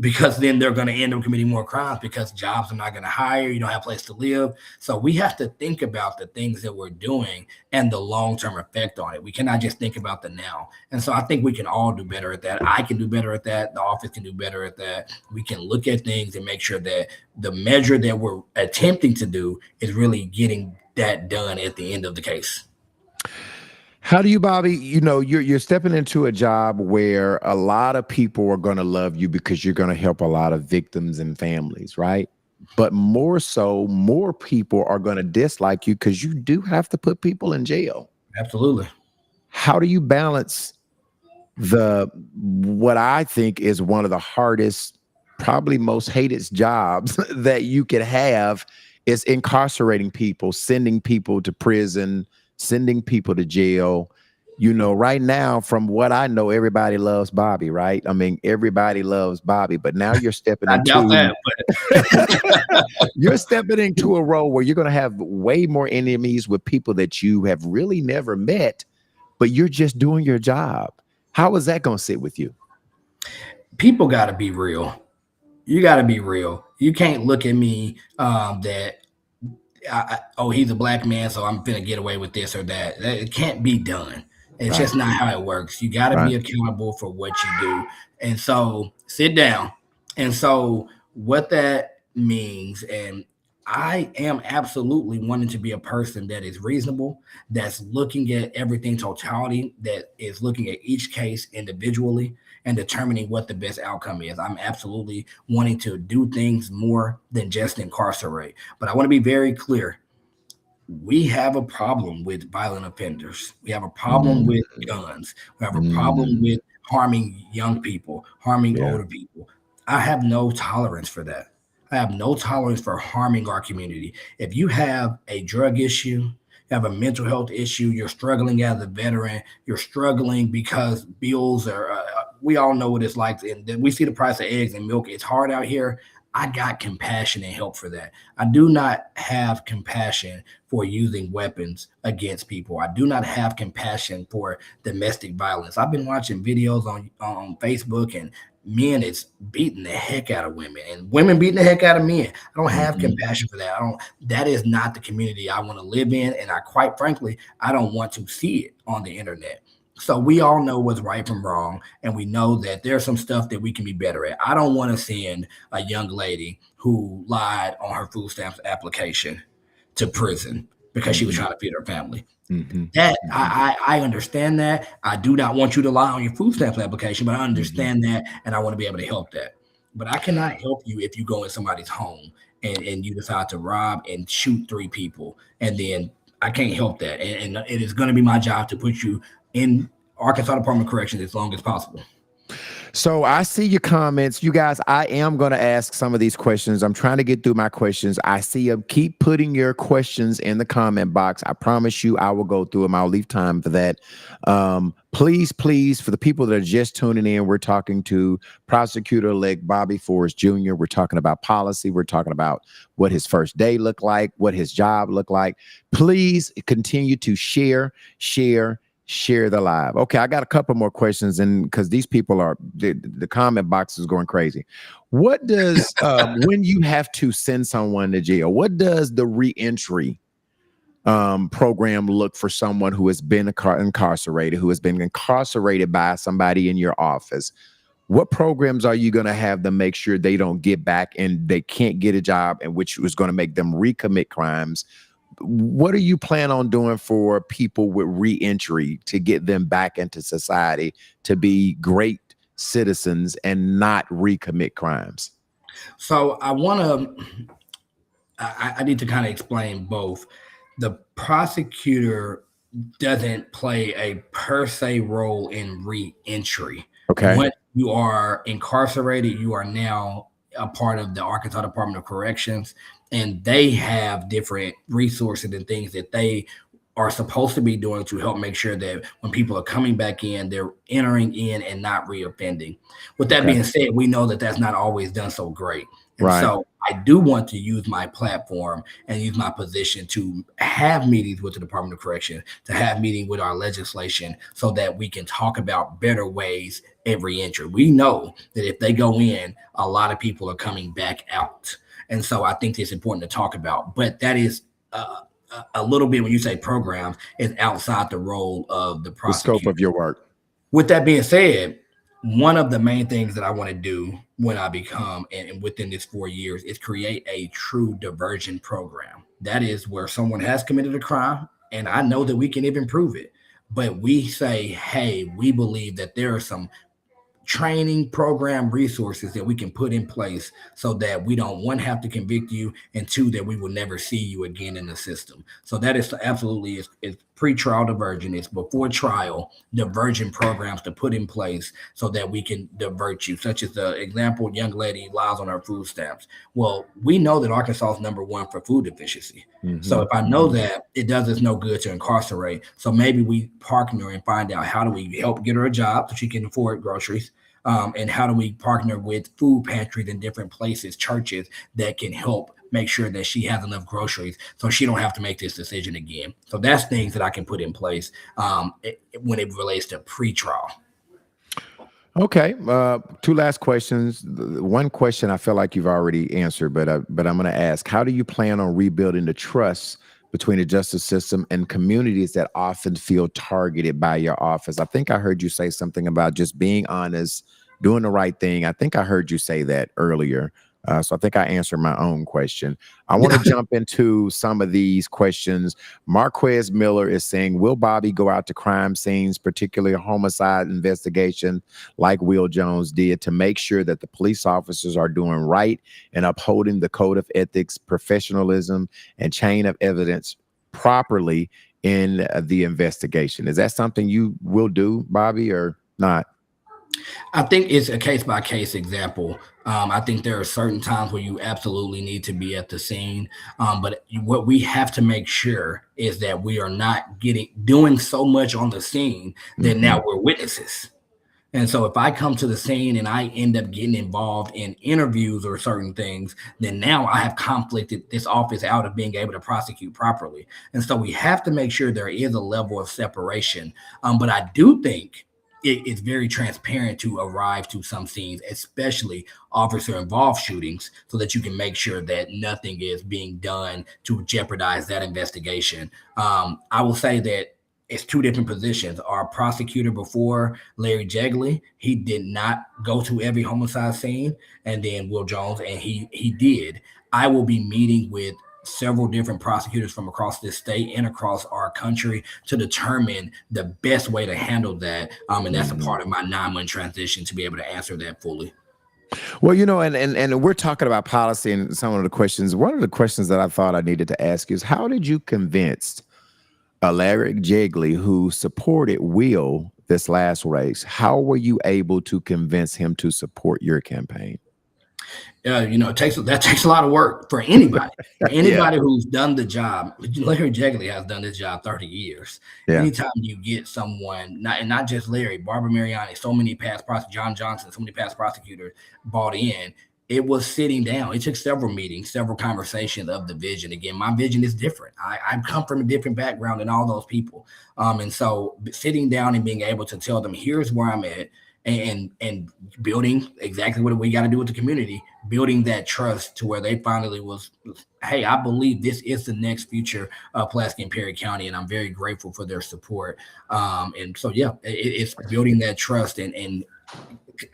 because then they're going to end up committing more crimes because jobs are not going to hire. You don't have a place to live. So we have to think about the things that we're doing and the long-term effect on it. We cannot just think about the now. And so I think we can all do better at that. I can do better at that. The office can do better at that. We can look at things and make sure that the measure that we're attempting to do is really getting that done at the end of the case. How do you, Bobby, you're stepping into a job where a lot of people are going to love you because you're going to help a lot of victims and families, right? But more so, more people are going to dislike you because you do have to put people in jail. Absolutely. How do you balance what I think is one of the hardest, probably most hated jobs that you could have, is incarcerating people, sending people to prison, sending people to jail? Right now, from what I know, everybody loves Bobby, right? I mean, everybody loves Bobby, but now you're stepping I doubt into that, you're stepping into a role where you're going to have way more enemies with people that you have really never met, but you're just doing your job. How is that going to sit with you? People got to be real. You got to be real. You can't look at me that he's a black man, so I'm gonna get away with this or that. It can't be done. It's just not how it works. You got to be accountable for what you do. And so sit down. And so what that means, and I am absolutely wanting to be a person that is reasonable, that's looking at everything totality, that is looking at each case individually and determining what the best outcome is. I'm absolutely wanting to do things more than just incarcerate. But I want to be very clear. We have a problem with violent offenders. We have a problem with guns. We have a problem with harming young people, harming older people. I have no tolerance for that. I have no tolerance for harming our community. If you have a drug issue, you have a mental health issue, you're struggling as a veteran, you're struggling because bills are, we all know what it's like. And we see the price of eggs and milk. It's hard out here. I got compassion and help for that. I do not have compassion for using weapons against people. I do not have compassion for domestic violence. I've been watching videos on Facebook, and men is beating the heck out of women and women beating the heck out of men. I don't have compassion for that. That is not the community I want to live in. And quite frankly, I don't want to see it on the internet. So we all know what's right from wrong, and we know that there's some stuff that we can be better at. I don't want to send a young lady who lied on her food stamps application to prison because she was trying to feed her family. That I understand that. I do not want you to lie on your food stamps application, but I understand that, and I want to be able to help that. but I cannot help you if you go in somebody's home and you decide to rob and shoot 3 people, and then I can't help that. And it is going to be my job to put you in Arkansas Department of Corrections as long as possible. So I see your comments. You guys, I am going to ask some of these questions. I'm trying to get through my questions. I see them. Keep putting your questions in the comment box. I promise you I will go through them. I'll leave time for that. Please, for the people that are just tuning in, we're talking to Prosecutor-elect Bobby Forrest Jr. We're talking about policy. We're talking about what his first day looked like, what his job looked like. Please continue to share the live. Okay, I got a couple more questions, and because these people are the comment box is going crazy. What does when you have to send someone to jail, what does the reentry program look for someone who has been incarcerated, who has been incarcerated by somebody in your office? What programs are you going to have to make sure they don't get back and they can't get a job, and which was going to make them recommit crimes? What are you plan on doing for people with reentry to get them back into society to be great citizens and not recommit crimes? So I need to kind of explain both. The prosecutor doesn't play a per se role in reentry. Okay. When you are incarcerated, you are now a part of the Arkansas Department of Corrections, and they have different resources and things that they are supposed to be doing to help make sure that when people are coming back in, they're entering in and not reoffending. With that being said, we know that that's not always done so great. And so I do want to use my platform and use my position to have meetings with the Department of Correction, to have meetings with our legislation so that we can talk about better ways at reentry. We know that if they go in, a lot of people are coming back out. And so I think it's important to talk about, but that is a little bit, when you say programs, is outside the role of the prosecutor. The scope of your work. With that being said, one of the main things that I want to do when I become, and within this 4 years, is create a true diversion program. That is where someone has committed a crime, and I know that we can even prove it, but we say, hey, we believe that there are some training program resources that we can put in place so that we don't, one, have to convict you, and two, that we will never see you again in the system. So that is absolutely, it's pre-trial diversion. It's before trial diversion programs to put in place so that we can divert you, such as the example, young lady lies on her food stamps. Well, we know that Arkansas is #1 for food efficiency. So if I know that, it does us no good to incarcerate. So maybe we partner and find out, how do we help get her a job so she can afford groceries? And how do we partner with food pantries in different places, churches, that can help make sure that she has enough groceries so she don't have to make this decision again. So that's things that I can put in place when it relates to pre-trial. Okay. 2 last questions. One question I feel like you've already answered, but I'm going to ask, how do you plan on rebuilding the trust between the justice system and communities that often feel targeted by your office? I think I heard you say something about just being honest, doing the right thing. I think I heard you say that earlier. So I think I answered my own question. I want to jump into some of these questions. Marquez Miller is saying, will Bobby go out to crime scenes, particularly a homicide investigation like Will Jones did, to make sure that the police officers are doing right and upholding the code of ethics, professionalism, and chain of evidence properly in the investigation? Is that something you will do, Bobby, or not? I think it's a case-by-case example. I think there are certain times where you absolutely need to be at the scene. But what we have to make sure is that we are not doing so much on the scene that now we're witnesses. And so if I come to the scene and I end up getting involved in interviews or certain things, then now I have conflicted this office out of being able to prosecute properly. And so we have to make sure there is a level of separation. But I do think it's very transparent to arrive to some scenes, especially officer-involved shootings, so that you can make sure that nothing is being done to jeopardize that investigation. I will say that it's 2 different positions. Our prosecutor before, Larry Jegley, he did not go to every homicide scene, and then Will Jones, and he did. I will be meeting with several different prosecutors from across this state and across our country to determine the best way to handle that. And that's a part of my 9-month transition to be able to answer that fully. Well, and we're talking about policy and some of the questions. One of the questions that I thought I needed to ask you is, how did you convince Larry Jigley, who supported Will this last race? How were you able to convince him to support your campaign? It takes a lot of work for anybody. For Yeah, anybody who's done the job. Larry Jegley has done this job 30 years. yeah, Anytime you get someone, not just Larry, Barbara Mariani, so many past prosecutors, John Johnson, so many past prosecutors bought in. It was sitting down. It took several meetings, several conversations of the vision. Again, my vision is different. I come from a different background than all those people. And so sitting down and being able to tell them, here's where I'm at, and building exactly what we got to do with the community, building that trust to where they finally was, hey, I believe this is the next future of Pulaski and Perry County, and I'm very grateful for their support. And so, yeah, it's building that trust and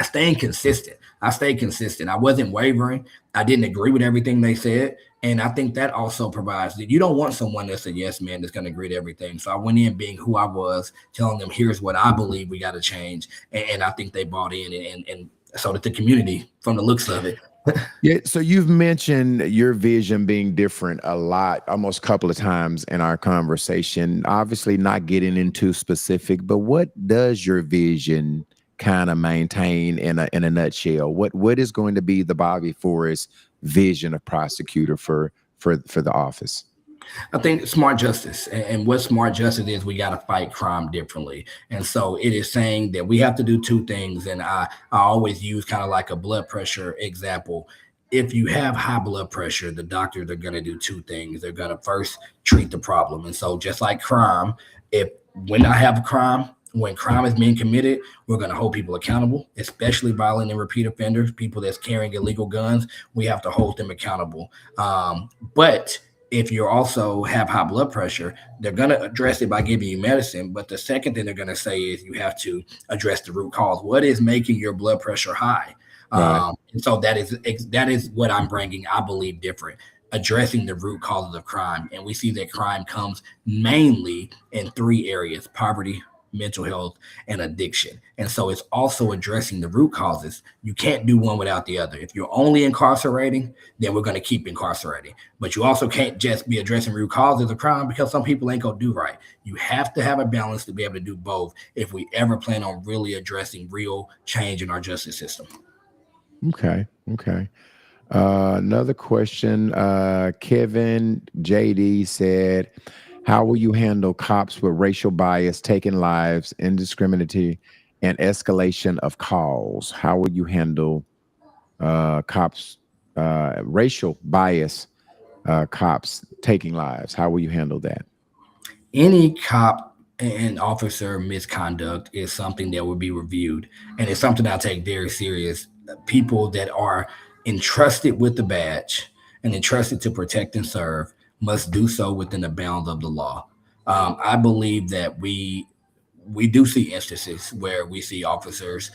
staying consistent. I stayed consistent. I wasn't wavering. I didn't agree with everything they said. And I think that also provides that you don't want someone that's a yes man that's going to agree to everything. So I went in being who I was, telling them, here's what I believe we got to change. And I think they bought in, and so did the community from the looks of it. Yeah. So you've mentioned your vision being different a lot, almost a couple of times in our conversation. Obviously, not getting into specific, but what does your vision kind of maintain in a nutshell? What is going to be the Bobby Forrest vision of prosecutor for the office? I think smart justice, and what smart justice is, we got to fight crime differently. And so it is saying that we have to do two things. And I always use kind of like a blood pressure example. If you have high blood pressure, the doctors are going to do two things. They're going to first treat the problem. And so just like crime, when I have a crime, when crime is being committed, we're going to hold people accountable, especially violent and repeat offenders, people that's carrying illegal guns. We have to hold them accountable. But if you also have high blood pressure, they're going to address it by giving you medicine. But the second thing they're going to say is you have to address the root cause. What is making your blood pressure high? Right. And so that is what I'm bringing, I believe, different, addressing the root causes of crime. And we see that crime comes mainly in three areas: poverty, mental health, and addiction. And so it's also addressing the root causes. You can't do one without the other. If you're only incarcerating, then we're going to keep incarcerating. But you also can't just be addressing root causes of crime, because some people ain't going to do right. You have to have a balance to be able to do both if we ever plan on really addressing real change in our justice system. Okay. Another question. Kevin JD said, how will you handle cops with racial bias, taking lives, indiscriminate, and escalation of calls? How will you handle cops, racial bias, cops taking lives? How will you handle that? Any cop and officer misconduct is something that will be reviewed, and it's something I take very serious. People that are entrusted with the badge and entrusted to protect and serve must do so within the bounds of the law. I believe that we do see instances where we see officers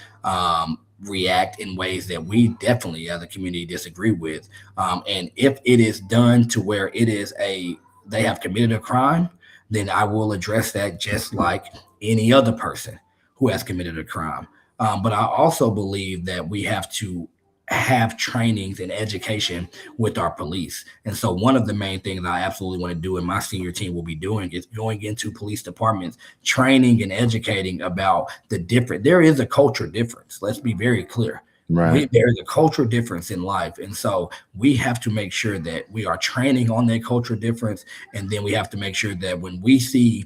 react in ways that we definitely as a community disagree with. And if it is done to where they have committed a crime, then I will address that just like any other person who has committed a crime. But I also believe that we have to have trainings and education with our police. And so one of the main things I absolutely want to do, and my senior team will be doing, is going into police departments, training and educating about there is a culture difference. Let's be very clear. Right. There is a cultural difference in life. And so we have to make sure that we are training on that cultural difference. And then we have to make sure that when we see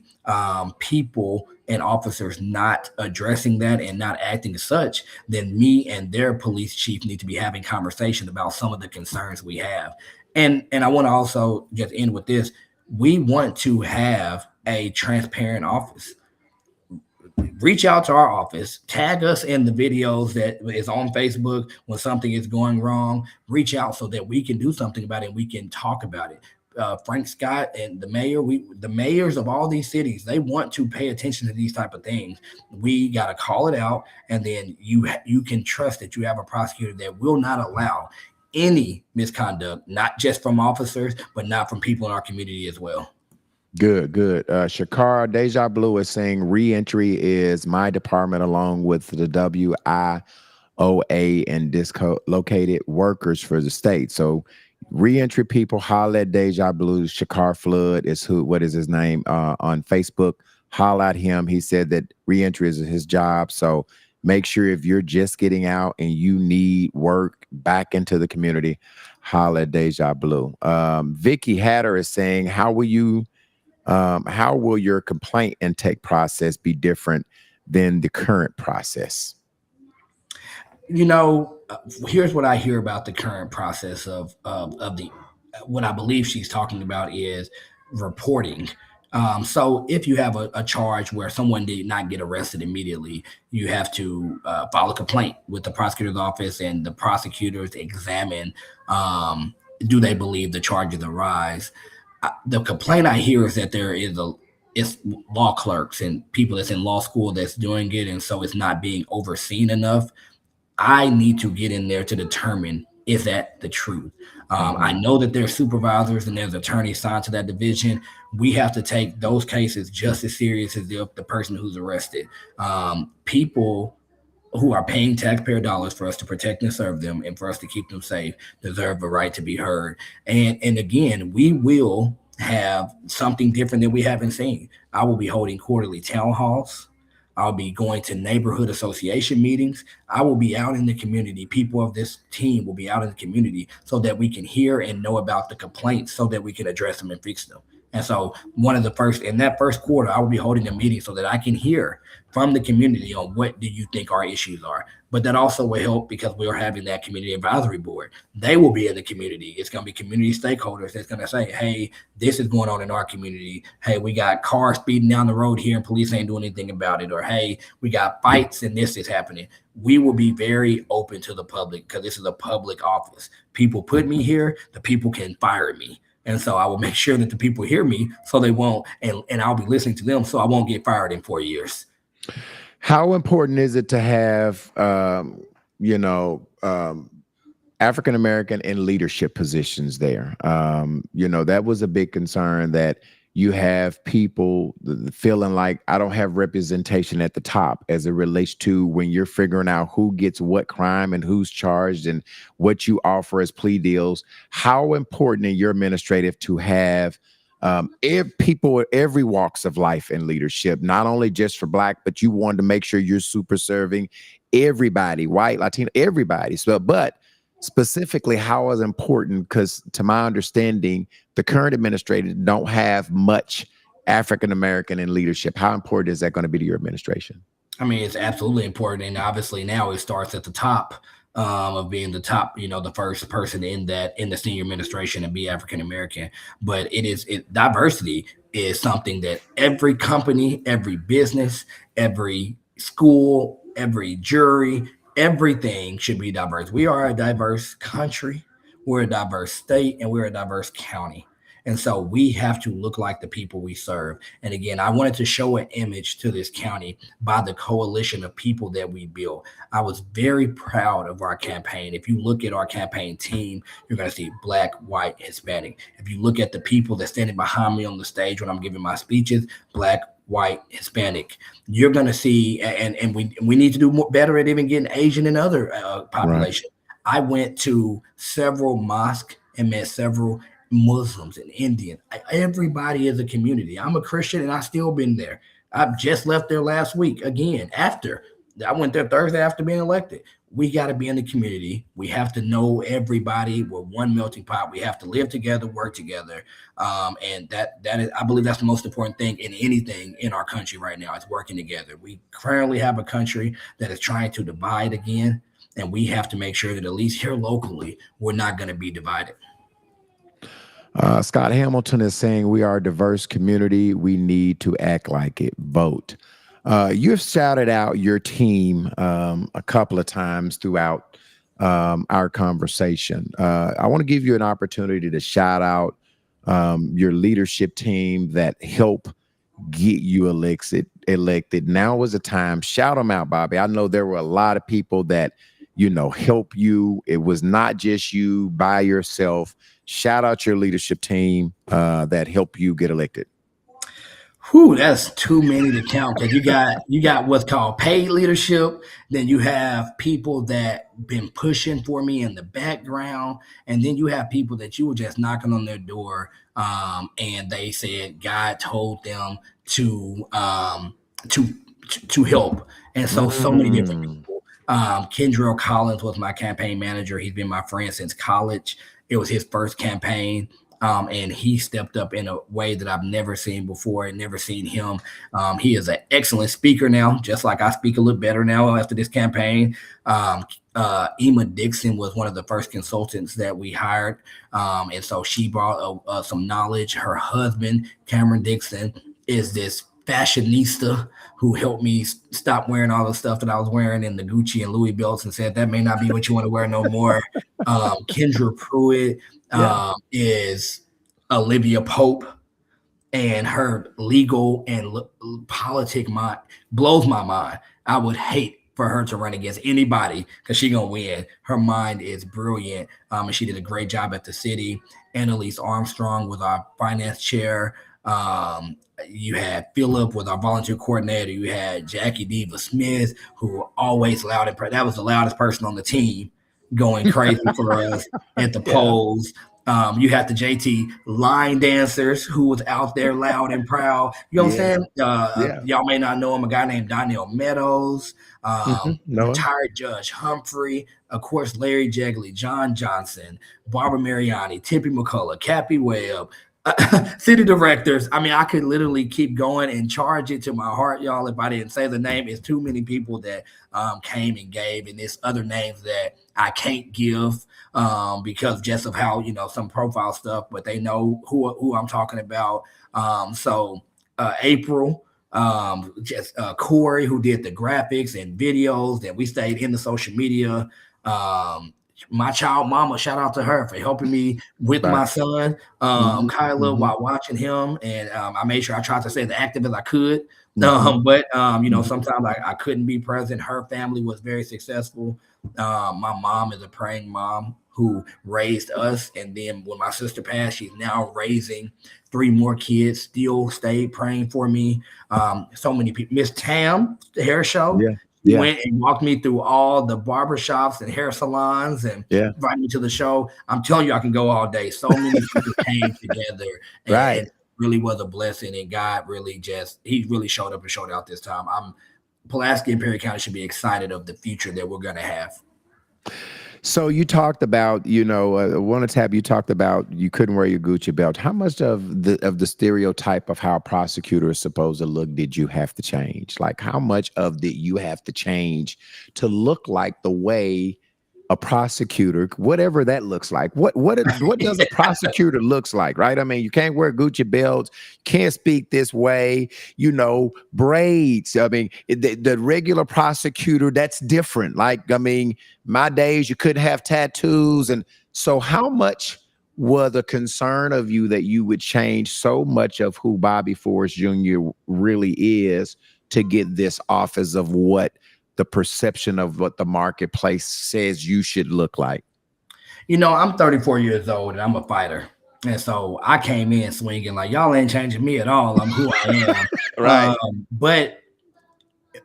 people and officers not addressing that and not acting as such, then me and their police chief need to be having conversations about some of the concerns we have. And I want to also just end with this. We want to have a transparent office. Reach out to our office, tag us in the videos that is on Facebook when something is going wrong. Reach out so that we can do something about it and we can talk about it. Frank Scott and the mayors of all these cities, they want to pay attention to these type of things. We got to call it out, and then you can trust that you have a prosecutor that will not allow any misconduct, not just from officers, but not from people in our community as well. Good. Shakara Deja Blue is saying re-entry is my department along with the WIOA OA and dislocated workers for the state. So reentry people, holla at Deja Blue. Shakar Flood is what is his name on Facebook. Holla at him. He said that reentry is his job. So make sure if you're just getting out and you need work back into the community, holla at Deja Blue. Vicky Hatter is saying, how will your complaint intake process be different than the current process? Here's what I hear about the current process of the what I believe she's talking about is reporting. So if you have a charge where someone did not get arrested immediately, you have to file a complaint with the prosecutor's office, and the prosecutors examine do they believe the charges arise. The complaint I hear is that it's law clerks and people that's in law school that's doing it, and so it's not being overseen enough. I need to get in there to determine, is that the truth? I know that there's supervisors and there's attorneys assigned to that division. We have to take those cases just as serious as the person who's arrested. People who are paying taxpayer dollars for us to protect and serve them and for us to keep them safe deserve a right to be heard. And again, we will have something different than we haven't seen. I will be holding quarterly town halls. I'll be going to neighborhood association meetings. I will be out in the community. People of this team will be out in the community so that we can hear and know about the complaints so that we can address them and fix them. And so in that first quarter, I will be holding a meeting so that I can hear from the community on what do you think our issues are. But that also will help because we are having that community advisory board. They will be in the community. It's going to be community stakeholders that's going to say, hey, this is going on in our community. Hey, we got cars speeding down the road here and police ain't doing anything about it. Or, hey, we got fights and this is happening. We will be very open to the public because this is a public office. People put me here. The people can fire me. And so I will make sure that the people hear me so they won't, and I'll be listening to them so I won't get fired in 4 years. How important is it to have, African-American in leadership positions there? That was a big concern that you have people feeling like I don't have representation at the top as it relates to when you're figuring out who gets what crime and who's charged and what you offer as plea deals. How important in your administrative to have people at every walks of life in leadership, not only just for Black, but you wanted to make sure you're super serving everybody, white, Latino, everybody. So, but specifically, how is important? Because to my understanding, the current administrators don't have much African-American in leadership. How important is that going to be to your administration? I mean, it's absolutely important. And obviously now it starts at the top of being the top, the first person in the senior administration and be African-American. But diversity is something that every company, every business, every school, every jury, everything should be diverse. We are a diverse country, we're a diverse state, and we're a diverse county. And so we have to look like the people we serve. And again, I wanted to show an image to this county by the coalition of people that we built. I was very proud of our campaign. If you look at our campaign team, you're going to see Black, white, Hispanic. If you look at the people that's standing behind me on the stage when I'm giving my speeches, Black, white, Hispanic, you're going to see, and we need to do better at even getting Asian and other population. Right. I went to several mosques and met several Muslims and Indians. Everybody is a community. I'm a Christian and I've still been there. I've just left there last week again. After I went there Thursday after being elected. We got to be in the community. We have to know everybody. We're one melting pot. We have to live together, work together. And that is, I believe that's the most important thing in anything in our country right now is working together. We currently have a country that is trying to divide again. And we have to make sure that at least here locally, we're not going to be divided. Scott Hamilton is saying we are a diverse community. We need to act like it. Vote. You've shouted out your team a couple of times throughout our conversation. I want to give you an opportunity to shout out your leadership team that helped get you elected. Now is the time. Shout them out, Bobby. I know there were a lot of people that help you. It was not just you by yourself. Shout out your leadership team that helped you get elected. Whew, that's too many to count because you got what's called paid leadership. Then you have people that been pushing for me in the background, and then you have people that you were just knocking on their door, and they said God told them to to to help, and so many different Mm. people. Kendrell Collins was my campaign manager. He's been my friend since college. It was his first campaign. And he stepped up in a way that I've never seen before and never seen him. He is an excellent speaker now, just like I speak a little better now after this campaign. Emma Dixon was one of the first consultants that we hired. And so she brought some knowledge. Her husband, Cameron Dixon, is this fashionista who helped me stop wearing all the stuff that I was wearing in the Gucci and Louis belts and said that may not be what you want to wear no more. Kendra Pruitt is Olivia Pope, and her legal and politic mind blows my mind. I would hate for her to run against anybody because she's gonna win. Her mind is brilliant, and she did a great job at the city. Annalise Armstrong was our finance chair. You had Philip with our volunteer coordinator. You had Jackie Diva Smith, who were always loud and that was the loudest person on the team, going crazy for us at the polls. You had the JT line dancers who was out there loud and proud. You know what I'm saying? Y'all may not know him, a guy named Donnell Meadows, retired Judge Humphrey, of course, Larry Jegley, John Johnson, Barbara Mariani, Tippy McCullough, Cappy Webb, city directors. I mean, I could literally keep going and charge it to my heart, y'all, if I didn't say the name. It's too many people that came and gave, and there's other names that I can't give because just of how, some profile stuff, but they know who I'm talking about. April, Corey, who did the graphics and videos, that we stayed in the social media. My child mama, shout out to her for helping me with my son, Kyla, while watching him. And I made sure I tried to stay as active as I could. But sometimes I couldn't be present. Her family was very successful. My mom is a praying mom who raised us. And then when my sister passed, she's now raising 3 more kids, still stayed praying for me. So many people. Miss Tam, the hair show. Went and walked me through all the barbershops and hair salons and invited me to the show. I'm telling you, I can go all day. So many people came together. And it really was a blessing. And God really he really showed up and showed out this time. Pulaski and Perry County should be excited of the future that we're going to have. So you talked about, one tab, you talked about you couldn't wear your Gucci belt. How much of the stereotype of how a prosecutor is supposed to look did you have to change? Like, how much of did you have to change to look like the way a prosecutor, whatever that looks like? What does a prosecutor looks like, right? I mean, you can't wear Gucci belts, can't speak this way, braids. I mean, the regular prosecutor, that's different. Like, I mean, my days, you couldn't have tattoos. And so how much was a concern of you that you would change so much of who Bobby Forrest Jr. really is to get this office of what the perception of what the marketplace says you should look like? I'm 34 years old and I'm a fighter. And so I came in swinging like, y'all ain't changing me at all. I'm who I am. Right. But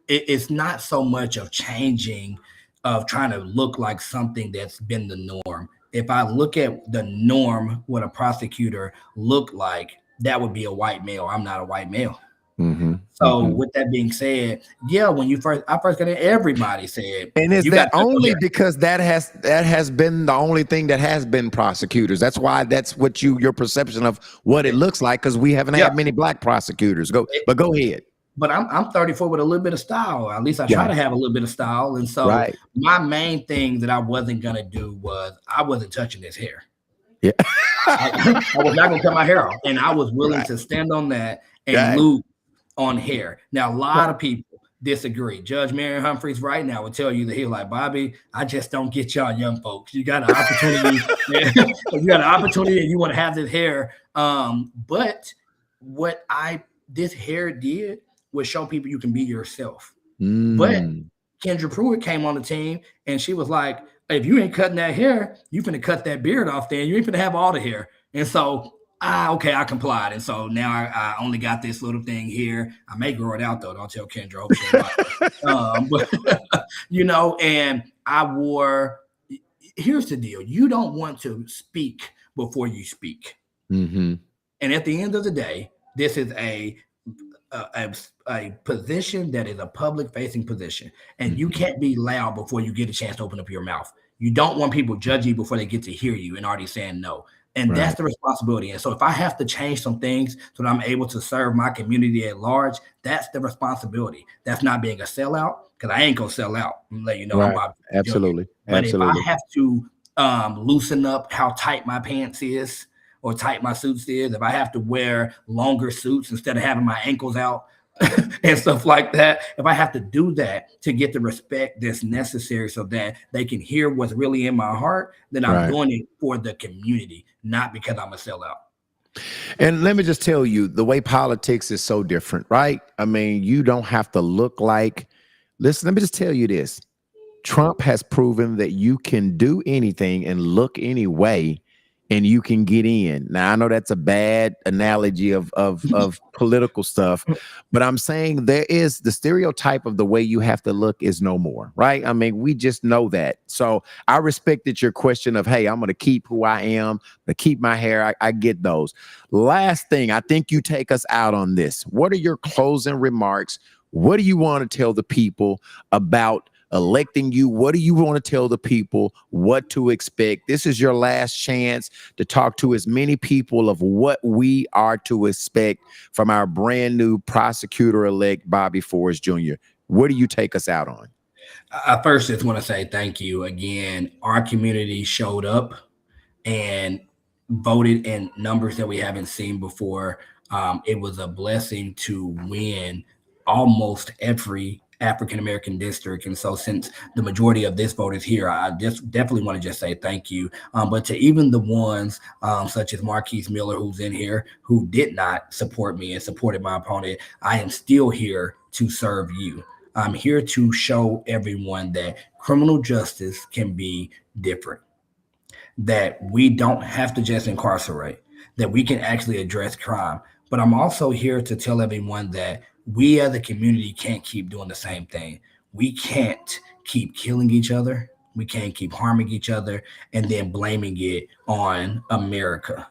it's not so much of changing, of trying to look like something that's been the norm. If I look at the norm, what a prosecutor looked like, that would be a white male. I'm not a white male. So with that being said, when I first got in, everybody said, and is that only because that has been the only thing that has been prosecutors? That's why that's what your perception of what it looks like, because we haven't had many black prosecutors. Go ahead. But I'm 34 with a little bit of style. At least I try to have a little bit of style. And so my main thing that I wasn't gonna do was I wasn't touching his hair. I was not gonna cut my hair off, and I was willing to stand on that and lose on hair. Now, a lot of people disagree. Judge Marion Humphreys right now would tell you that he's like, Bobby, I just don't get y'all young folks. You got an opportunity. And you want to have this hair. But what this hair did was show people you can be yourself. But Kendra Pruitt came on the team and she was like, if you ain't cutting that hair, you finna cut that beard off there. You ain't finna have all the hair. And so Okay, I complied. And so now I only got this little thing here. I may grow it out though. Don't tell Kendra. Hope she ain't watching. But and I wore, here's the deal. You don't want to speak before you speak. Mm-hmm. And at the end of the day, this is a position that is a public facing position. And you can't be loud before you get a chance to open up your mouth. You don't want people judging you before they get to hear you and already saying no. And that's the responsibility. And so if I have to change some things so that I'm able to serve my community at large, that's the responsibility. That's not being a sellout, because I ain't gonna sell out. I'm let you know. Right. I'm Bobby Absolutely. Jr. But Absolutely. if I have to loosen up how tight my pants is or tight my suits is, if I have to wear longer suits instead of having my ankles out and stuff like that, if I have to do that to get the respect that's necessary so that they can hear what's really in my heart, then I'm doing it for the community, not because I'm a sellout. And let me just tell you, the way politics is so different, right? I mean, you don't have to look like, listen, let me just tell you this. Trump has proven that you can do anything and look any way and you can get in. Now, I know that's a bad analogy of political stuff, but I'm saying there is the stereotype of the way you have to look is no more, right? I mean, we just know that. So I respected your question of, hey, I'm going to keep who I am, to keep my hair. I get those. Last thing, I think you take us out on this. What are your closing remarks? What do you want to tell the people about electing you? What do you want to tell the people what to expect? This is your last chance to talk to as many people of what we are to expect from our brand new prosecutor-elect Bobby Forrest Jr. What do you take us out on? I first just want to say thank you again. Our community showed up and voted in numbers that we haven't seen before. It was a blessing to win almost every African-American district. And so since the majority of this vote is here, I just definitely want to just say thank you. But to even the ones such as Marquise Miller, who's in here, who did not support me and supported my opponent, I am still here to serve you. I'm here to show everyone that criminal justice can be different, that we don't have to just incarcerate, that we can actually address crime. But I'm also here to tell everyone that we as a community can't keep doing the same thing. We can't keep killing each other. We can't keep harming each other and then blaming it on America.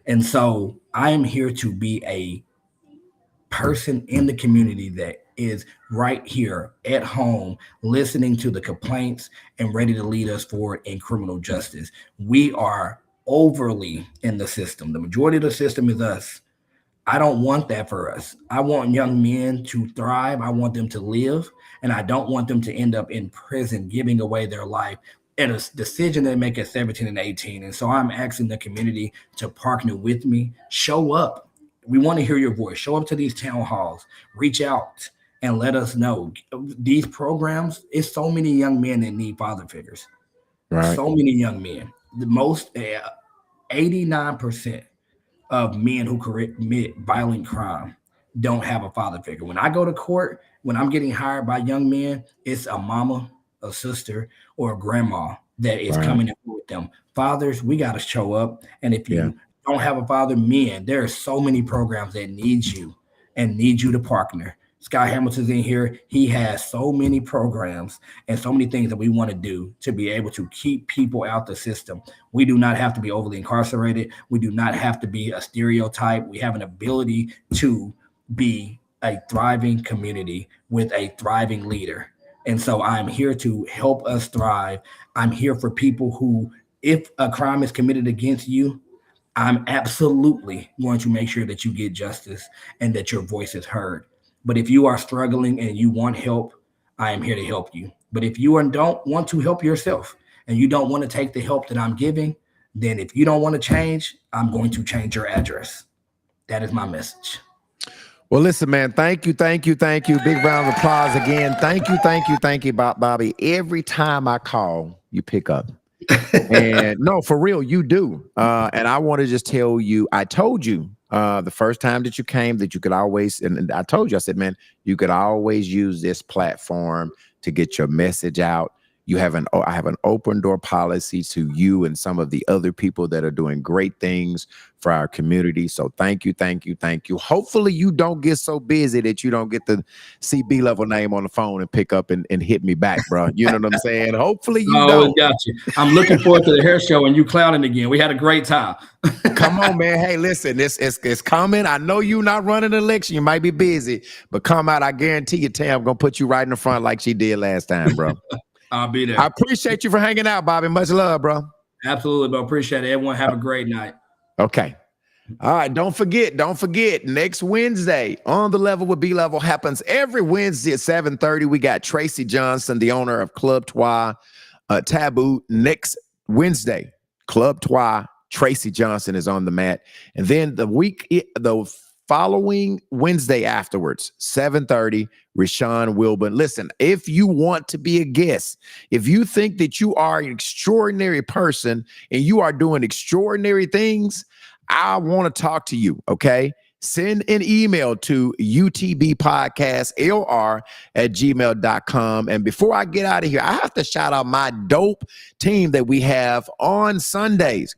And so I am here to be a person in the community that is right here at home, listening to the complaints and ready to lead us forward in criminal justice. We are overly in the system. The majority of the system is us. I don't want that for us. I want young men to thrive. I want them to live, and I don't want them to end up in prison giving away their life in a decision they make at 17 and 18. And so I'm asking the community to partner with me, show up. We want to hear your voice. Show up to these town halls, reach out and let us know. These programs, it's so many young men that need father figures. Right. So many young men. The most 89% of men who commit violent crime don't have a father figure. When I go to court, when I'm getting hired by young men, it's a mama, a sister, or a grandma that is coming in with them. Fathers, we got to show up. And if you don't have a father, men, there are so many programs that need you and need you to partner. Scott Hamilton's in here. He has so many programs and so many things that we want to do to be able to keep people out the system. We do not have to be overly incarcerated. We do not have to be a stereotype. We have an ability to be a thriving community with a thriving leader. And so I'm here to help us thrive. I'm here for people who, if a crime is committed against you, I'm absolutely going to make sure that you get justice and that your voice is heard. But if you are struggling and you want help, I am here to help you. But if you don't want to help yourself and you don't want to take the help that I'm giving, then if you don't want to change, I'm going to change your address. That is my message. Well, listen, man, thank you. Big round of applause again. Thank you, Bobby. Every time I call, you pick up. And no, for real, you do. And I want to just tell you, I told you the first time that you came that you could always, and I told you, I said, man, you could always use this platform to get your message out. I have an open door policy to you and some of the other people that are doing great things for our community. So thank you, thank you, thank you. Hopefully you don't get so busy that you don't get to see B-level name on the phone and pick up and hit me back, bro. You know what I'm saying? Hopefully you I always don't. got you. I'm looking forward to the hair show and you clowning again. We had a great time. Come on, man. Hey, listen, it's coming. I know you're not running an election. You might be busy, but come out. I guarantee you, Tam, gonna put you right in the front like she did last time, bro. I'll be there. I appreciate you for hanging out, Bobby. Much love, bro. Absolutely, bro. Appreciate it. Everyone have a great night. Okay. All right. Don't forget. Next Wednesday, On the Level with B-Level happens every Wednesday at 7:30. We got Tracy Johnson, the owner of Club Trois Taboo. Next Wednesday, Club Trois, Tracy Johnson is on the mat. And then the following Wednesday afterwards, 7:30, Rashawn Wilburn. Listen, if you want to be a guest, if you think that you are an extraordinary person and you are doing extraordinary things, I want to talk to you, okay? Send an email to utbpodcastlr@gmail.com. And before I get out of here, I have to shout out my dope team that we have on Sundays.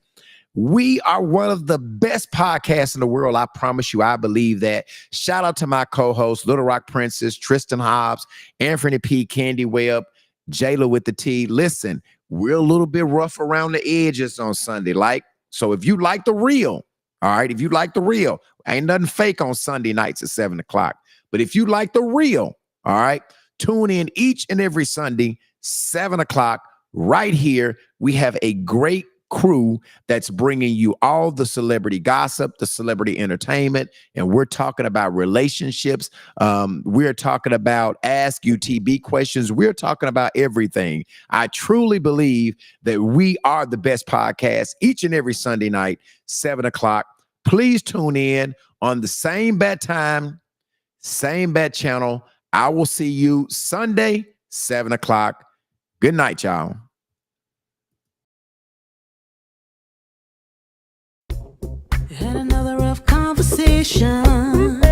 We are one of the best podcasts in the world. I promise you, I believe that. Shout out to my co-hosts, Little Rock Princess, Tristan Hobbs, Anthony P. Candy Webb, Jayla with the T. Listen, we're a little bit rough around the edges on Sunday. So if you like the real, all right, if you like the real, ain't nothing fake on Sunday nights at 7 o'clock. But if you like the real, all right, tune in each and every Sunday, 7 o'clock, right here. We have a great crew that's bringing you all the celebrity gossip, the celebrity entertainment, and we're talking about relationships. We're talking about Ask UTB questions. We're talking about everything. I truly believe that we are the best podcast each and every Sunday night, 7 o'clock. Please tune in on the same bat time, same bat channel. I will see you Sunday, 7 o'clock. Good night, y'all. Had another rough conversation.